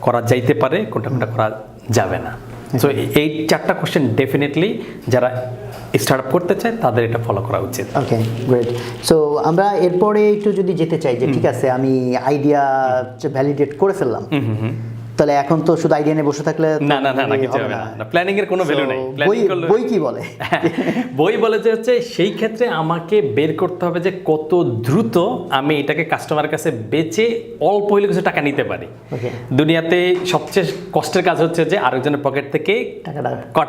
করা যাইতে পারে, কোনটা করা যাবে না। সো এই 4টা কোশ্চেন ডেফিনেটলি যারা স্টার্ট আপ করতে চায় তাদের এটা ফলো করা উচিত। ওকে, গ্রেট। সো আমরা এরপরে একটু যদি যেতে চাই যে ঠিক আছে আমি আইডিয়া ভ্যালিডেট করে ফেললাম, তাহলে এখন তো শুধু আইডিয়া নিয়ে বসে থাকলে না কিছু হবে না, প্ল্যানিং এর কোনো ভ্যালু নেই। বই কি বলে? বই বলে যে হচ্ছে সেই ক্ষেত্রে আমাকে বের করতে হবে যে কত দ্রুত আমি এটাকে কাস্টমারের কাছে বেচে অল্প হইলে কিছু টাকা নিতে পারি। দুনিয়াতে সবচেয়ে কষ্টের কাজ হচ্ছে যে আরেকজনের পকেট থেকে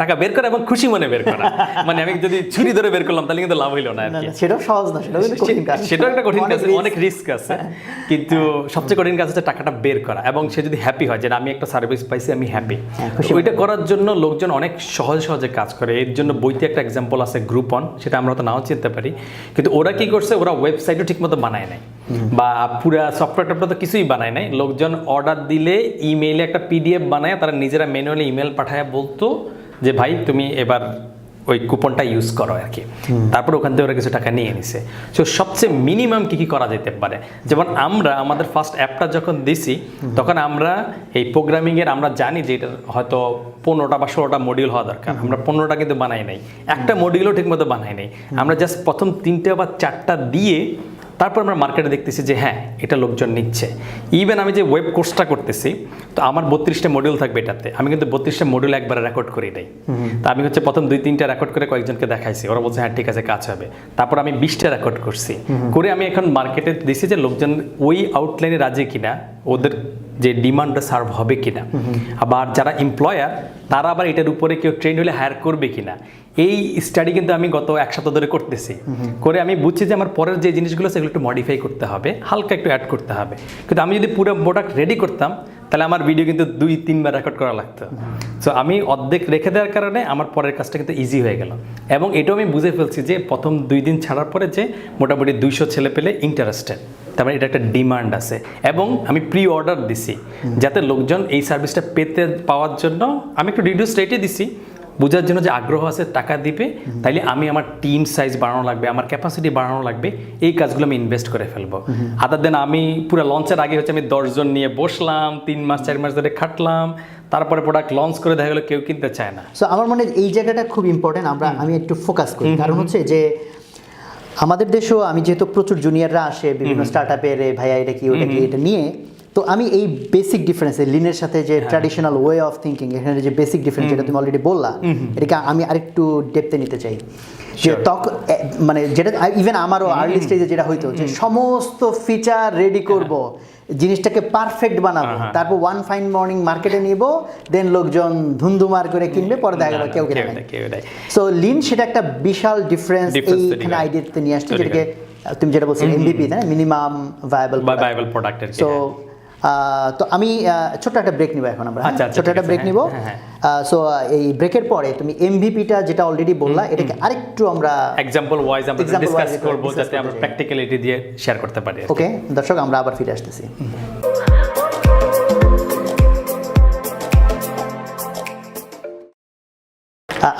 টাকা বের করা এবং খুশি মনে বের করা। মানে আমি যদি ছুরি ধরে বের করলাম তাহলে কিন্তু লাভ হইলো না আর কি। সেটাও সহজ না, সেটাও একটা কঠিন কাজ, অনেক রিস্ক আছে, কিন্তু সবচেয়ে কঠিন কাজ হচ্ছে টাকাটা বের করা এবং সে যদি হ্যাপি হয় যে আমি একটা সার্ভিস পাইছি আমি হ্যাপি। ওইটা করার জন্য লোকজন অনেক সহজে কাজ করে। এর জন্য বইতে একটা এক্সাম্পল আছে গ্রুপন, সেটা আমরা তো নাও চিনতে পারি, কিন্তু ওরা কি করছে, ওরা ওয়েবসাইটও ঠিকমতো বানায় নাই বা পুরা সফটওয়্যারটা তো কিছুই বানায় নাই। লোকজন অর্ডার দিলে ইমেইলে একটা PDF বানায় তারা নিজেরা ম্যানুয়ালি ইমেল পাঠায় বলতো যে ভাই তুমি এবার ওই কুপনটা ইউজ করো আর কি। তারপর ওখান থেকে ওরা কিছু টাকা নিয়ে নিছে। সো সবচেয়ে মিনিমাম কি করা যেতে পারে, যেমন আমরা আমাদের ফার্স্ট অ্যাপটা যখন দিছি তখন আমরা এই প্রোগ্রামিংয়ের আমরা জানি যে এটা হয়তো 15টা বা 16টা মডিউল হওয়া দরকার, আমরা 15টা কিন্তু বানাই নাই, একটা মডিউলও ঠিকমতো বানাই নাই, আমরা জাস্ট প্রথম 3টে বা 4টা দিয়ে তারপর আমরা মার্কেটে দেখতেছি যে হ্যাঁ এটা লোকজন নিচ্ছে। ইভেন আমি যে ওয়েব কোর্সটা করতেছি তো আমার 32টা মডিউল থাকবে এটাতে, আমি কিন্তু 32টা মডিউল একবারে রেকর্ড করি নাই। তা আমি হচ্ছে প্রথম 2-3টা রেকর্ড করে কয়েকজনকে দেখাইছি, ওরা বলছে হ্যাঁ ঠিক আছে কাজ হবে। তারপর আমি 20টা রেকর্ড করছি, করে আমি এখন মার্কেটে দিছি যে লোকজন ওই আউটলাইনে রাজি কিনা, ওদের যে ডিমান্ডটা সার্ভ হবে কিনা, আবার যারা এমপ্লয়ার তারা আবার এটার উপরে কেউ ট্রেন হলে হায়ার করবে কিনা, এই স্টাডি কিন্তু আমি গত 1 সপ্তাহ ধরে করতেছি। করে আমি বুঝছি যে আমার পরের যে জিনিসগুলো সেগুলো একটু মডিফাই করতে হবে, হালকা একটু অ্যাড করতে হবে। কিন্তু আমি যদি পুরো প্রোডাক্ট রেডি করতাম তাহলে আমার ভিডিও কিন্তু 2-3 বার রেকর্ড করা লাগতো। সো আমি অর্ধেক রেখে দেওয়ার কারণে আমার পরের কাজটা কিন্তু ইজি হয়ে গেল। এবং এটাও আমি বুঝে ফেলছি যে প্রথম 2 দিন ছাড়ার পরে যে মোটামুটি 200 ছেলে পেলে ইন্টারেস্টেড, তার মানে এটা একটা ডিমান্ড আছে। এবং আমি প্রি অর্ডার দিছি যাতে লোকজন এই সার্ভিসটা পাওয়ার জন্য আমি একটু রিডিউস রেটে দিছি, বোঝার জন্য যে আগ্রহ আছে টাকা দিবে, তাইলে আমি আমার টিম সাইজ বাড়ানো লাগবে, আমার ক্যাপাসিটি বাড়ানো লাগবে, এই কাজগুলো আমি ইনভেস্ট করে ফেলবো। আদার দেন আমি পুরো লঞ্চের আগে হচ্ছে আমি 10 জন নিয়ে বসলাম, 3 মাস 4 মাস ধরে খাটলাম, তারপরে প্রোডাক্ট লঞ্চ করে দেখা গেলো কেউ কিনতে চায় না। সো আমার মনে হয় এই জায়গাটা খুব ইম্পর্টেন্ট, আমি একটু ফোকাস করি। কারণ হচ্ছে যে আমাদের দেশেও আমি যেহেতু প্রচুর জুনিয়ররা আসে বিভিন্ন স্টার্টআপের, ভাইয়া এটা কি ওটা কি এটা নিয়ে, তো আমি এই বেসিক ডিফারেন্স লিনের সাথে যে ট্র্যাডিশনাল ওয়ে অফ থিঙ্কিং, এখানে যে বেসিক ডিফারেন্স যেটা তুমি অলরেডি বললা, এটাকে আমি আরেকটু ডেপথে নিতে চাই। যে তখন মানে যেটা ইভেন আমারও আর্লি স্টেজে যেটা হইতো যে সমস্ত ফিচার রেডি করব, জিনিসটাকে পারফেক্ট বানাবো, তারপর ওয়ান ফাইন মর্নিং মার্কেটে নিব, দেন লোকজন ধুমধুমার করে কিনবে, পরে দেখা গেল কেউ কেনে না। সো লিন সেটা একটা বিশাল ডিফারেন্স এইখানে আইডিয়াতে নিয়ে আসছে, যেটাকে তুমি যেটা বলছো এমভিপি, না মিনিমাম ভায়াবল প্রোডাক্ট। সো তো আমি ছোট্ট একটা ব্রেক নিব এখন, আমরা ছোট্ট একটা ব্রেক নিব। সো এই ব্রেকের পরে তুমি এমভিপিটা যেটা অলরেডি বললা এটাকে আরেকটু আমরা এক্সাম্পল ওয়াইজ আমরা ডিসকাস করব, যাতে আমরা প্র্যাকটিক্যালিটি দিয়ে শেয়ার করতে পারি। ওকে দর্শক, আমরা আবার ফিরে আসতেছি।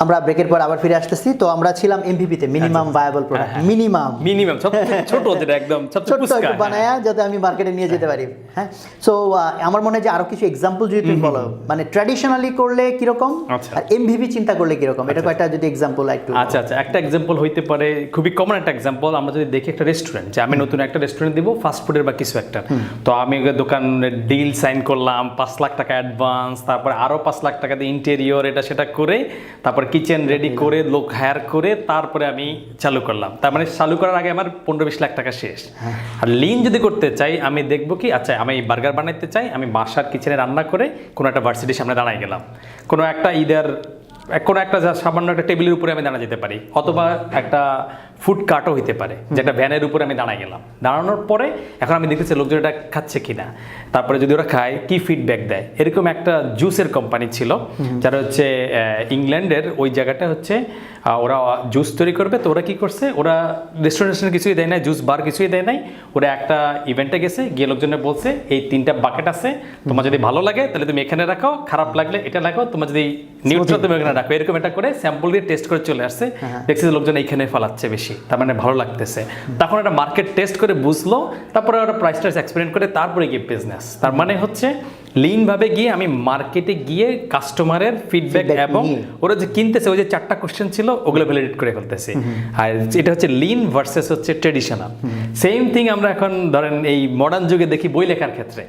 আমরা ব্রেকের পর আবার ফিরে আসতেছি। তো আমরা ছিলাম এমভিপিতে, মিনিমাম ভায়াবল প্রোডাক্ট, মিনিমাম সবচেয়ে ছোট, যেটা একদম সবচেয়ে ছোট একটু বানায়া যাতে আমি মার্কেটে নিয়ে যেতে পারি। হ্যাঁ, সো আমার মনে হয় যে আরো কিছু এক্সাম্পল যদি তুমি বলো, মানে ট্র্যাডিশনালি করলে কিরকম আর এমভিপি চিন্তা করলে কিরকম, এটা কয়েকটা যদি এক্সাম্পল একটু। আচ্ছা, একটা এক্সাম্পল হইতে পারে, খুবই কমন একটা এক্সাম্পল। আমরা যদি দেখি একটা রেস্টুরেন্ট, যে আমি নতুন একটা রেস্টুরেন্ট দিব ফাস্ট ফুডের বা কিছু একটা, তো আমি দোকানের ডিল সাইন করলাম, 5 লাখ টাকা অ্যাডভান্স, তারপরে আরো 5 লাখ টাকা দিয়ে ইন্টেরিয়র এটা সেটা করে, তারপর কিচেন রেডি করে লোক হায়ার করে তারপরে আমি চালু করলাম। তার মানে চালু করার আগে আমার 15-20 লাখ টাকা শেষ। আর লিন যদি করতে চাই, আমি দেখবো কি, আচ্ছা আমি বার্গার বানাইতে চাই, আমি বাসার কিচেনে রান্না করে কোনো একটা ভার্সিটির সামনে দাঁড়াই গেলাম, কোনো একটা কোনো একটা সামান্য একটা টেবিলের উপরে আমি দাঁড়া যেতে পারি, অথবা একটা ফুড কার্টও হইতে পারে, যেটা ভ্যানের উপরে আমি দাঁড়াই গেলাম। দাঁড়ানোর পরে এখন আমি দেখতেছি লোকজন এটা খাচ্ছে কিনা, তারপরে যদি ওরা খায় কি ফিডব্যাক দেয়। এরকম একটা জুসের কোম্পানি ছিল, যারা হচ্ছে ইংল্যান্ডের, ওই জায়গাটা হচ্ছে ওরা জুস তৈরি করবে। তো ওরা কি করছে, ওরা রেস্টুরেন্ট কিছুই দেয় নাই, জুস বার কিছুই দেয় নাই, ওরা একটা ইভেন্টে গেছে, গিয়ে লোকজনে বলছে এই 3টা বাকেট আছে, তোমার যদি ভালো লাগে তাহলে তুমি এখানে রাখো, খারাপ লাগলে এটা রাখো, তোমার যদি নিউট্রাল তুমি এখানে রাখো। এরকম একটা করে স্যাম্পল দিয়ে টেস্ট করে চলে আসছে, দেখছি লোকজন এইখানে ফেলাচ্ছে বেশি, তার মানে ভালো লাগতেছে। তখন একটা মার্কেট টেস্ট করে বুঝলো, তারপরে ওরা প্রাইসটা এক্সপেরিমেন্ট করে তারপরে গিয়ে বিজনেস। তার মানে হচ্ছে লিন ভাবে গিয়ে আমি মার্কেটে গিয়ে কাস্টমারের ফিডব্যাক এবং ওরা যে কিনতেছে, ওই যে 4টা কোশ্চেন ছিল ওগুলো ভ্যালিডেট করে ফেলতেছে। আর এটা হচ্ছে লিন ভার্সেস হচ্ছে ট্রেডিশনাল। সেম থিং আমরা এখন ধরেন এই মডার্ন যুগে দেখি বই লেখার ক্ষেত্রে,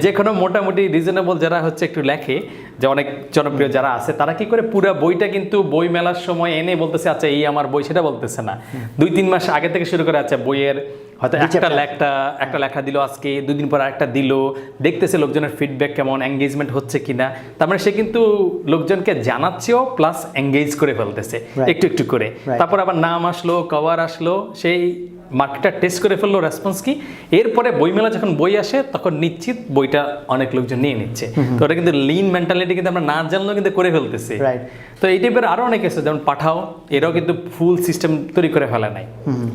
যে কোনো মোটামুটি রিজনেবল যারা হচ্ছে একটু লেখে, যে অনেক জনপ্রিয় যারা আছে, তারা কি করে পুরো বইটা কিন্তু বই মেলার সময় এনে বলতেছে আচ্ছা এই আমার বই, সেটা বলতেছে না, 2-3 মাস আগে থেকে শুরু করে, আচ্ছা বইয়ের হয়তো একটা লেখা দিল আজকে, 2 দিন পর আরেকটা দিল, দেখতেছে লোকজনের ফিডব্যাক কেমন, এঙ্গেজমেন্ট হচ্ছে কিনা। তার মানে সে কিন্তু লোকজনকে জানাচ্ছেও প্লাস এঙ্গেজ করে ফেলতেছে একটু একটু করে। তারপর আবার নাম আসলো, কভার আসলো, সেই মার্কেটটা টেস্ট করে ফেললো, রেসপন্স কি। এরপরে বইমেলা যখন বই আসে তখন নিশ্চিত বইটা অনেক লোকজন নিয়ে নিচ্ছে। তো ওটা কিন্তু লিন মেন্টালিটি কিন্তু আমরা না জানলেও কিন্তু করে ফেলতেছি। তো এই টাইপের আরো অনেক আছে, যেমন পাঠাও, এরাও কিন্তু ফুল সিস্টেম তৈরি করে ফেলা নাই।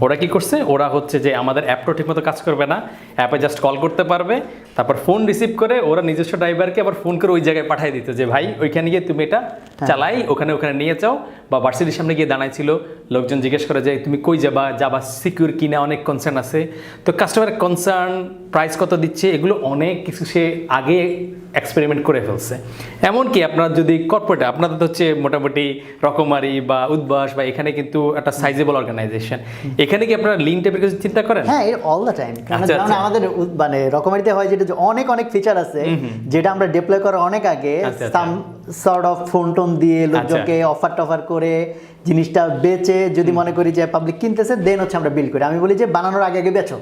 ওরা কি করছে, ওরা হচ্ছে যে আমাদের অ্যাপটা ঠিকমতো কাজ করবে না, অ্যাপে জাস্ট কল করতে পারবে, তারপর ফোন রিসিভ করে ওরা নিজস্ব ড্রাইভারকে আবার ফোন করে ওই জায়গায় পাঠিয়ে দিত যে ভাই ওইখানে গিয়ে তুমি এটা চালাই, ওখানে নিয়ে যাও। বা ভার্সিটির সামনে গিয়ে দাঁড়াইছিল, লোকজন জিজ্ঞেস করে যে তুমি কই যাবা সিকিউর কিনা, অনেক কনসার্ন আছে। তো কাস্টমারের কনসার্ন, প্রাইস কত দিচ্ছে, এগুলো অনেক কিছু সে আগে এক্সপেরিমেন্ট করে ফেলছে। এমনকি আপনার যদি কর্পোরেটে, আপনাদের তো হচ্ছে মোটামুটি রকমারি বা উদ্বাস বা এখানে কিন্তু একটা সাইজেবল অর্গানাইজেশন, এখানে কি আপনারা লিন টাইপের কিছু চিন্তা করেন? হ্যাঁ, অল দ্য টাইম। কারণ আমাদের মানে রকমারিতে হয় যেটা যে অনেক ফিচার আছে যেটা আমরা ডিপ্লয় করার অনেক আগে some sort of phone tone দিয়ে লোকজনকে অফার টফার করে জিনিসটা বেচে যদি মনে করি যে পাবলিক কিনতেছে দেন হচ্ছে আমরা বিল করি। আমি বলি যে বানানোর আগে বেচো,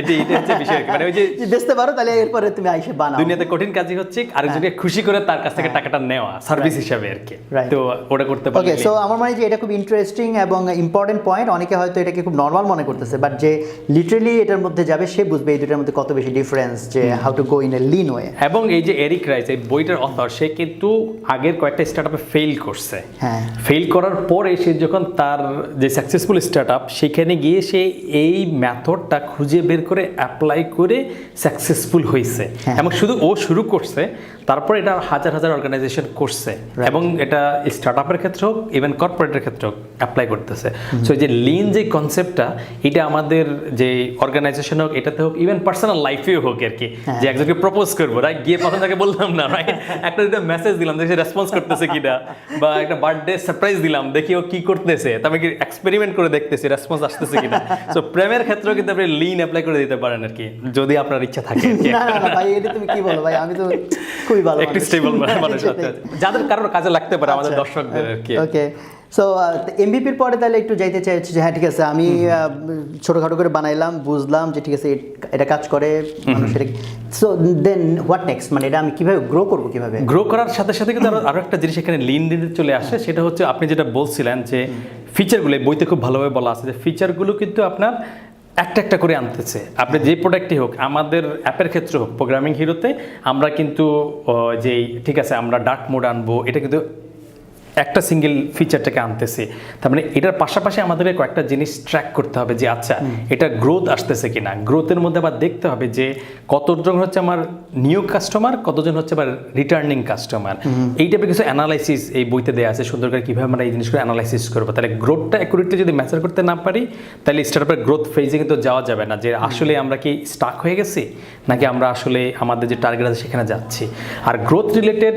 এটাই হচ্ছে বিষয়। মানে ওই যে বেচতে পারো তাহলে এরপরে তুমি আইসে বানাও। দুনিয়াতে কঠিন কাজই হচ্ছে আরেকজনকে খুশি করে তার কাছ থেকে টাকাটা নেওয়া, সার্ভিস হিসাবে আর কি। তো ওটা করতে পারলে ওকে। সো আমার মনে হয় যে এটা খুব ইন্টারেস্টিং এবং ইম্পর্টেন্ট পয়েন্ট। অনেকে হয়তো এটাকে খুব নর্মাল মনে করতেছে, বাট যে লিটারালি এটার মধ্যে যাবে সে বুঝবে এই দুটোর মধ্যে কত বেশি ডিফারেন্স, যে how to go in a lean way. এবং এই যে এরিক রাইস, এই বইটার অথর, সে কিন্তু আগের কয়েকটা স্টার্টআপে ফেল করছে। হ্যাঁ, ফেল করার পরে সে যখন তার যে সাকসেসফুল স্টার্টআপ, সেখানে গিয়ে সে এই মেথডটা খুঁজে বের করে অ্যাপ্লাই করে সাকসেসফুল হয়েছে। এবং শুধু ও শুরু করছে, তারপর এটা হাজার হাজার অর্গানাইজেশন করছে, এবং এটা স্টার্টআপের ক্ষেত্রে হোক, ইভেন কর্পোরেটের ক্ষেত্রে হোক অ্যাপ্লাই করতেছে। সো এই যে লিন যে কনসেপ্টটা, এটা আমাদের যে অর্গানাইজেশন হোক, এটাতে হোক, ইভেন পার্সোনাল লাইফেও হোক আর কি। যে একজনকে প্রপোজ করবো, রাইট, গিয়ে প্রথম তাকে বললাম না, রাইট, একটা যদি মেসেজ দিলাম দেখি রেসপন্স করতেছে কিনা, বা একটা বার্থডে সারপ্রাইজ দিলাম দেখি ও কি করতেছে, তবে কি এক্সপেরিমেন্ট করে দেখতেছি রেসপন্স আসতেছে কিনা। সো প্রেমের ক্ষেত্রেও কিন্তু আপনি লিন অ্যাপ্লাই করে দিতে পারেন আর কি, যদি আপনার ইচ্ছা থাকে। না ভাই, এটা তুমি কি বলো ভাই, আমি তো খুবই ভালো একটু স্টেবল মানুষ আছে, যাদের কারোর কাজে লাগতে পারে আমাদের দর্শকদের আর কি। ওকে। সো এমবিপির পরে তাহলে একটু যাইতে চাইছি যে হ্যাঁ ঠিক আছে, আমি ছোটোখাটো করে বানাইলাম, বুঝলাম যে ঠিক আছে এটা কাজ করে মানুষের। সো দেন হোয়াট নেক্সট, মানে এটা আমি কিভাবে গ্রো করবো, কিভাবে গ্রো করার সাথে সাথে কিন্তু আরো একটা জিনিস এখানে লিন চলে আসে। সেটা হচ্ছে আপনি যেটা বলছিলেন যে ফিচারগুলো, বইতে খুব ভালোভাবে বলা আছে যে ফিচারগুলো কিন্তু আপনার একটা করে আনতেছে। আপনি যে প্রোডাক্টই হোক, আমাদের অ্যাপের ক্ষেত্রে হোক, প্রোগ্রামিং হিরোতে আমরা কিন্তু যেই ঠিক আছে আমরা ডার্ক মোড আনবো, এটা কিন্তু একটা সিঙ্গেল ফিচারটাকে আনতেছে। তার মানে এটার পাশাপাশি আমাদেরকে কয়েকটা জিনিস ট্র্যাক করতে হবে যে আচ্ছা এটা গ্রোথ আসতেছে কিনা। গ্রোথের মধ্যে আবার দেখতে হবে যে কতজন হচ্ছে আমার নিউ কাস্টমার, কতজন হচ্ছে আবার রিটার্নিং কাস্টমার। এই টাইপের কিছু অ্যানালাইসিস এই বইতে দেওয়া আছে সুন্দর করে, কীভাবে আমরা এই জিনিসগুলো অ্যানালাইসিস করবো। তাহলে গ্রোথটা অ্যাকুরেটলি যদি মেজার করতে না পারি, তাহলে স্টার্টআপের গ্রোথ ফেজে কিন্তু যাওয়া যাবে না, যে আসলে আমরা কি স্টাক হয়ে গেছি নাকি আমরা আসলে আমাদের যে টার্গেট আছে সেখানে যাচ্ছি। আর গ্রোথ রিলেটেড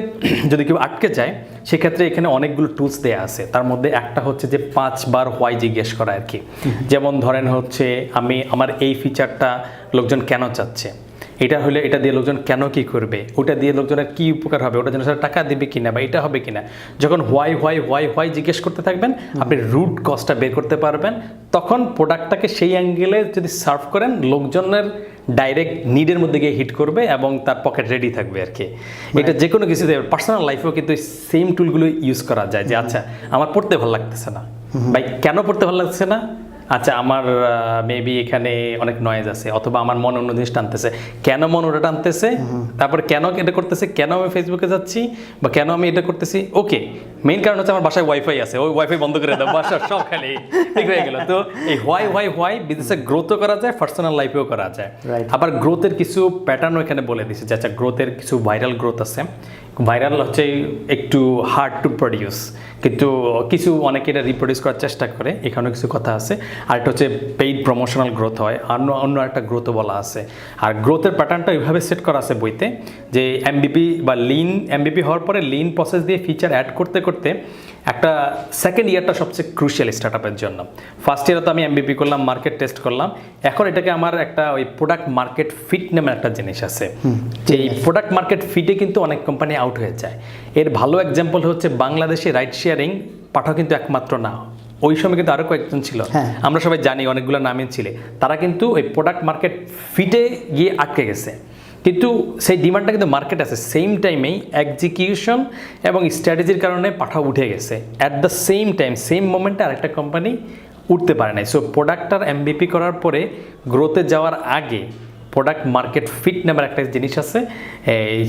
যদি কেউ আটকে যায়, সেক্ষেত্রে এখানে অনেকগুলো টুলস দেওয়া আছে। তার মধ্যে একটা হচ্ছে যে 5 বার হোয়াই জিজ্ঞেস করা আর কি। যেমন ধরেন হচ্ছে আমার এই ফিচারটা লোকজন কেন চাচ্ছে, এটা হলে এটা দিয়ে লোকজন কেন কি করবে, ওটা দিয়ে লোকজনের কি উপকার হবে, ওটা যেন টাকা দিবে কিনা বা এটা হবে কিনা। যখন হোয়াই জিজ্ঞেস করতে থাকবেন, আপনি রুট কজটা বের করতে পারবেন। তখন প্রোডাক্টটাকে সেই অ্যাঙ্গেলে যদি সার্ভ করেন, লোকজনের ডাইরেক্ট নিডের মধ্যে গিয়ে হিট করবে এবং তার পকেট রেডি থাকবে আর কি। এটা যে কোনো কিছুতে, পার্সোনাল লাইফেও কিন্তু সেম টুলগুলো ইউজ করা যায়। যে আচ্ছা আমার পড়তে ভালো লাগতেছে না, ভাই কেন পড়তে ভালো লাগতেছে না, আচ্ছা আমার মেবি এখানে অনেক নয়েজ আছে, অথবা আমার মন অন্য জিনিস টানতেছে, কেন মন ওটা টানতেছে, তারপরে কেন এটা করতেছে, কেন আমি ফেসবুকে যাচ্ছি বা কেন আমি এটা করতেছি। ওকে, মেইন কারণ হচ্ছে আমার বাসায় ওয়াইফাই আছে, ওই ওয়াইফাই বন্ধ করে দাও, বাসার সব খালি ঠিক হয়ে গেল। তো এই হোয়াই বিজনেসে গ্রোথও করা যায়, পার্সোনাল লাইফেও করা যায়। আবার গ্রোথের কিছু প্যাটার্নও এখানে বলে দিচ্ছে যে আচ্ছা গ্রোথের কিছু ভাইরাল গ্রোথ আছে। ভাইরাল হচ্ছে একটু হার্ড টু প্রডিউস, কিন্তু কিছু অনেকে এটা রিপ্রডিউস করার চেষ্টা করে, এখানেও কিছু কথা আছে। আর এটা হচ্ছে পেইড প্রমোশনাল গ্রোথ হয়, অন্য একটা গ্রোথও বলা আছে। আর গ্রোথের প্যাটার্নটা এইভাবে সেট করা আছে বইতে, যে এমবিপি বা লিন, এমবিপি হওয়ার পরে লিন প্রসেস দিয়ে ফিচার অ্যাড করতে করতে একটা সেকেন্ড ইয়ারটা সবচেয়ে ক্রুশিয়াল স্টার্টআপের জন্য। ফার্স্ট ইয়ারে তো আমি এমবিপি করলাম, মার্কেট টেস্ট করলাম, এখন এটাকে আমার একটা ওই প্রোডাক্ট মার্কেট ফিট নামের একটা জিনিস আছে, যে এই প্রোডাক্ট মার্কেট ফিটে কিন্তু অনেক কোম্পানি আউট হয়ে যায়। এর ভালো এক্সাম্পল হচ্ছে বাংলাদেশে রাইড শেয়ারিং পাঠাও কিন্তু একমাত্র না, ওই সময় কিন্তু আরও কয়েকজন ছিল, আমরা সবাই জানি অনেকগুলো নামে ছিল, তারা কিন্তু ওই প্রোডাক্ট মার্কেট ফিটে গিয়ে আটকে গেছে। কিন্তু সেই ডিমান্ডটা কিন্তু মার্কেট আছে, সেম টাইমেই এক্সিকিউশন এবং স্ট্র্যাটেজির কারণে পাঠাও উঠে গেছে। At the same time, same মোমেন্টে আরেকটা কোম্পানি উঠতে পারে নাই। সো প্রোডাক্টটার এমবিপি করার পরে গ্রোথে যাওয়ার আগে প্রোডাক্ট মার্কেট ফিট নামের একটা জিনিস আছে,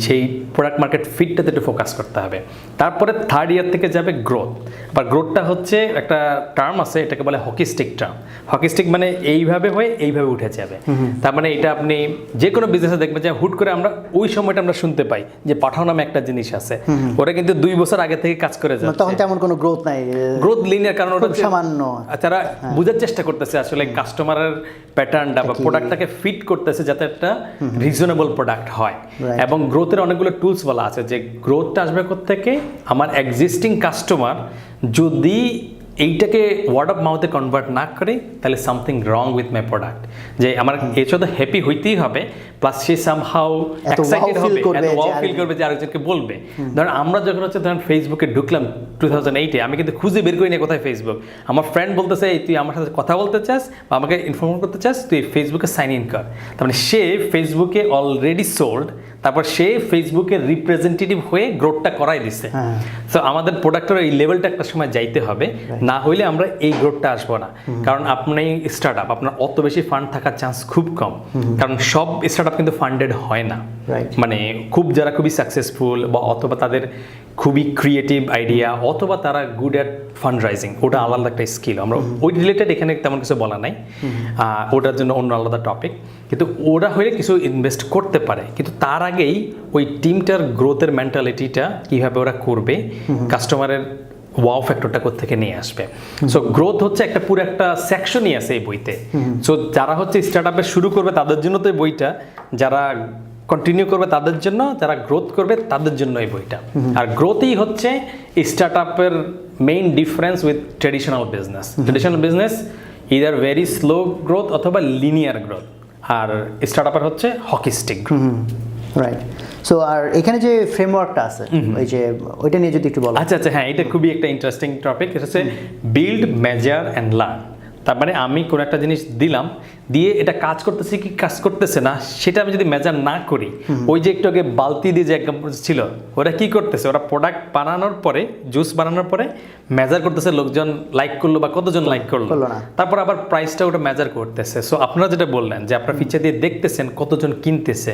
সেই প্রোডাক্ট মার্কেট ফিটটাতে একটু ফোকাস করতে হবে। তারপরে থার্ড ইয়ার থেকে যাবে গ্রোথ। আবার গ্রোথটা হচ্ছে একটা টার্ম আছে, এটাকে বলে hockey stick term. Hockey stick মানে এইভাবে হয়ে এইভাবে উঠে যাবে। তার মানে এটা আপনি যে কোনো বিজনেসে দেখবেন যে হুট করে আমরা ওই সময়টা আমরা শুনতে পাই যে পাঠাও নামে একটা জিনিস আছে, ওরা কিন্তু 2 বছর আগে থেকে কাজ করে যাচ্ছে, তখন তেমন কোনো গ্রোথ নাই, গ্রোথ লিনিয়ার, কারণ ওটা সামান্য তারা বোঝার চেষ্টা করতেছে আসলে কাস্টমারের প্যাটার্নটা বা প্রোডাক্টটাকে ফিট করতেছে যাতে একটা রিজনেবল প্রোডাক্ট হয়। এবং গ্রোথের অনেকগুলো টুলস বলা আছে যে গ্রোথটা আসবে কোত্থেকে, আমার এক্সিস্টিং কাস্টমার যদি এইটাকে ওয়ার্ড অফ মাউথে কনভার্ট না করে তাহলে something wrong with my product, যে আমার এর সাথে হ্যাপি হইতেই হবে, প্লাস সে সামহাউ এক্সাইটেড হবে, ওয়াও ফিল করবে যে আরেকজনকে বলবে। ধরেন আমরা যখন ধরেন ফেসবুকে ঢুকলাম 2008-এ, আমি কিন্তু খুঁজে বের করি না কোথায় ফেসবুক, আমার ফ্রেন্ড বলতেছে এই তুই আমার সাথে কথা বলতে চাস বা আমাকে ইনফর্ম করতে চাস, তুই ফেসবুকে সাইন ইন কর। তার মানে সে ফেসবুকে অলরেডি সোল্ড, তারপর সে ফেসবুকের রিপ্রেজেন্টেটিভ হয়ে গ্রোথটা করাই দিচ্ছে। তো আমাদের প্রোডাক্টের এই লেভেলটা একটা সময় যাইতে হবে, না হইলে আমরা এই গ্রোথটা আসবো না। কারণ আপনি স্টার্ট আপ, আপনার অত বেশি ফান্ড থাকার চান্স খুব কম, কারণ সব স্টার্ট আপ কিন্তু ফান্ডেড হয় না। মানে যারা খুবই সাকসেসফুল বা অথবা তাদের খুবই ক্রিয়েটিভ আইডিয়া অথবা তারা গুড অ্যাট ফান্ড রাইজিং, ওটা আলাদা একটা স্কিল, আমরা ওই রিলেটেড এখানে তেমন কিছু বলা নাই, ওটার জন্য অন্য আলাদা টপিক। কিন্তু ওরা হয়ে কিছু ইনভেস্ট করতে পারে, কিন্তু তার আগেই ওই টিমটার গ্রোথের মেন্টালিটিটা কীভাবে ওরা করবে, কাস্টমারের ওয়াও ফ্যাক্টরটা কোত্থেকে নিয়ে আসবে। সো গ্রোথ হচ্ছে একটা পুরো একটা সেকশনই আছে এই বইতে। সো যারা হচ্ছে স্টার্ট আপে শুরু করবে তাদের জন্য তো এই বইটা, যারা কন্টিনিউ করবে তাদের জন্য, যারা গ্রোথ করবে তাদের জন্য এই বইটা। আর গ্রোথই হচ্ছে স্টার্ট আপের main difference with traditional business. Traditional business either very slow growth অথবা লিনিয়ার গ্রোথ, আর স্টার্ট আপের হচ্ছে hockey stick growth. Right. So আর এখানে যে ফ্রেমওয়ার্কটা আছে ওই যে ওইটা নিয়ে যদি একটু বলো। আচ্ছা, হ্যাঁ, এটা খুবই একটা ইন্টারেস্টিং টপিক। এটা হচ্ছে বিল্ড, মেজার অ্যান্ড লার্ন। তার মানে আমি কোনো একটা জিনিস দিলাম, দিয়ে এটা কাজ করতেছে কি কাজ করতেছে না সেটা আমি যদি মেজার না করি, ওই যে একটু আগে বালতি দিয়ে যে এক্সাম্পল ছিল, ওরা কি করতেছে, ওরা প্রোডাক্ট বানানোর পরে, জুস বানানোর পরে মেজার করতেছে লোকজন লাইক করলো বা কতজন লাইক করলো, তারপর আবার প্রাইসটা ওটা মেজার করতেছে। সো আপনারা যেটা বললেন যে আপনার ফিচার দিয়ে দেখতেছেন কতজন কিনতেছে,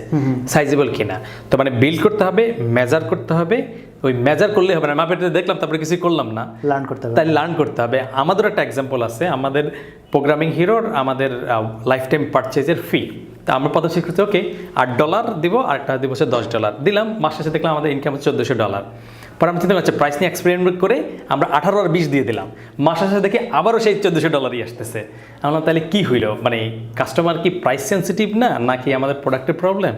সাইজেবল কিনা। তো মানে বিল্ড করতে হবে, মেজার করতে হবে, ওই মেজার করলে হবে না, মাপেতে দেখলাম তারপরে কিছু করলাম না, লার্ন করতে হবে। তাই লার্ন করতে হবে। আমাদের একটা এক্সাম্পল আছে, আমাদের প্রোগ্রামিং হিরোর আমাদের লাইফ টাইম পারচেজের ফি, তা আমরা পদক্ষেপ করতে ওকে $8 দিব, আরেকটা দিব সে $10 দিলাম, মাস শেষে দেখলাম আমাদের ইনকাম হচ্ছে $1400। পরে আমি চিন্তা করছি প্রাইস নিয়ে এক্সপেরিমেন্ট করে আমরা 18 আর 20 দিয়ে দিলাম, মাস শেষে দেখে আবারও সেই $1400 আসতেছে। আমরা তাহলে কি হইলো, মানে কাস্টমার কি প্রাইস সেন্সিটিভ না, নাকি আমাদের প্রোডাক্টের প্রবলেম?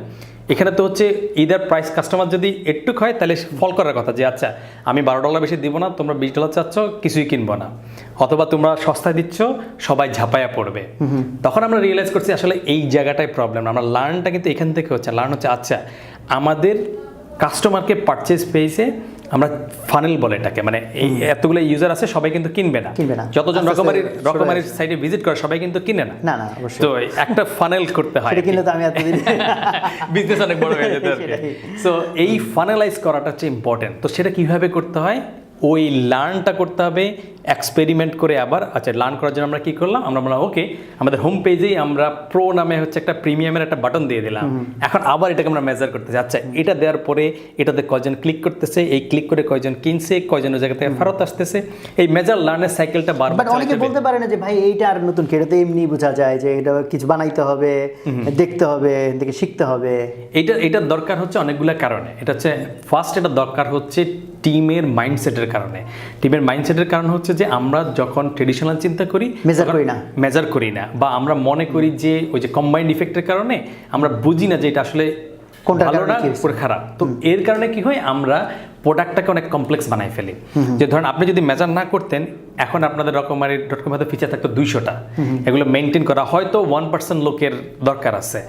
এখানে তো হচ্ছে ইদার প্রাইস কাস্টমার যদি একটু হয় তাহলে ফল করার কথা যে আচ্ছা আমি $12 বেশি দিব না, তোমরা $20 চাচ্ছ, কিছুই কিনবো না, অথবা তোমরা সস্তায় দিচ্ছ, সবাই ঝাঁপায়া পড়বে। তখন আমরা রিয়েলাইজ করছি আসলে এই জায়গাটাই প্রবলেম। আমরা লার্নটা কিন্তু এখান থেকে হচ্ছে, লার্ন হচ্ছে আচ্ছা আমাদের কাস্টমারকে পারচেজ পেয়েছে, আমরা ফানেল বলে এটাকে, মানে এই এতগুলো ইউজার আছে সবাই কিন্তু কিনবে না, যতজন রকমারির সাইটে ভিজিট করে সবাই কিন্তু কিনে না, তো একটা ফানেল করতে হয়, বিজনেস অনেক বড় হয়ে যেতে আর কি। সো এই ফানেলাইজ করাটা হচ্ছে ইম্পর্টেন্ট। তো সেটা কিভাবে করতে হয়, ওই লার্নটা করতে হবে এক্সপেরিমেন্ট করে। আবার আচ্ছা লার্ন করার জন্য আমরা কি করলাম, আমরা বললাম ওকে আমাদের হোম পেজেই আমরা প্রো নামে হচ্ছে একটা প্রিমিয়ামের একটা বাটন দিয়ে দিলাম, এখন আবার এটাকে আমরা মেজার করতেছি, আচ্ছা এটা দেওয়ার পরে এটাতে কয়জন ক্লিক করতেছে, এই ক্লিক করে কয়জন কিনছে, কয়জন ওই জায়গা থেকে ফেরত আসতেছে, এই মেজার লার্নের সাইকেলটা বারবার। অনেকে বলতে পারে না যে ভাই এইটা আর নতুন কি, এটা তো এমনি বোঝা যায় যে এটা কিছু বানাইতে হবে, দেখতে হবে, থেকে শিখতে হবে। এটার দরকার হচ্ছে অনেকগুলো কারণে। এটা হচ্ছে ফার্স্ট, এটা দরকার হচ্ছে টিমের মাইন্ডসেটের কারণে। টিমের মাইন্ডসেটের কারণ হচ্ছে যে আমরা যখন ট্রেডিশনাল চিন্তা করি মেজার করি না, বা আমরা মনে করি যে ওই যে কম্বাইন্ড ইফেক্টের কারণে আমরা বুঝি না যে এটা আসলে ভালো না পুরো খারাপ। তো এর কারণে কি হয়, আমরা প্রোডাক্টটাকে অনেক কমপ্লেক্স বানাই ফেলি। যে ধরেন আপনি যদি মেজার না করতেন, এখন আপনাদের রকমারি.com হয়তো ফিচার থাকতো 200টা, এগুলো মেনটেন করা হয়তো 1% লোকের দরকার আছে।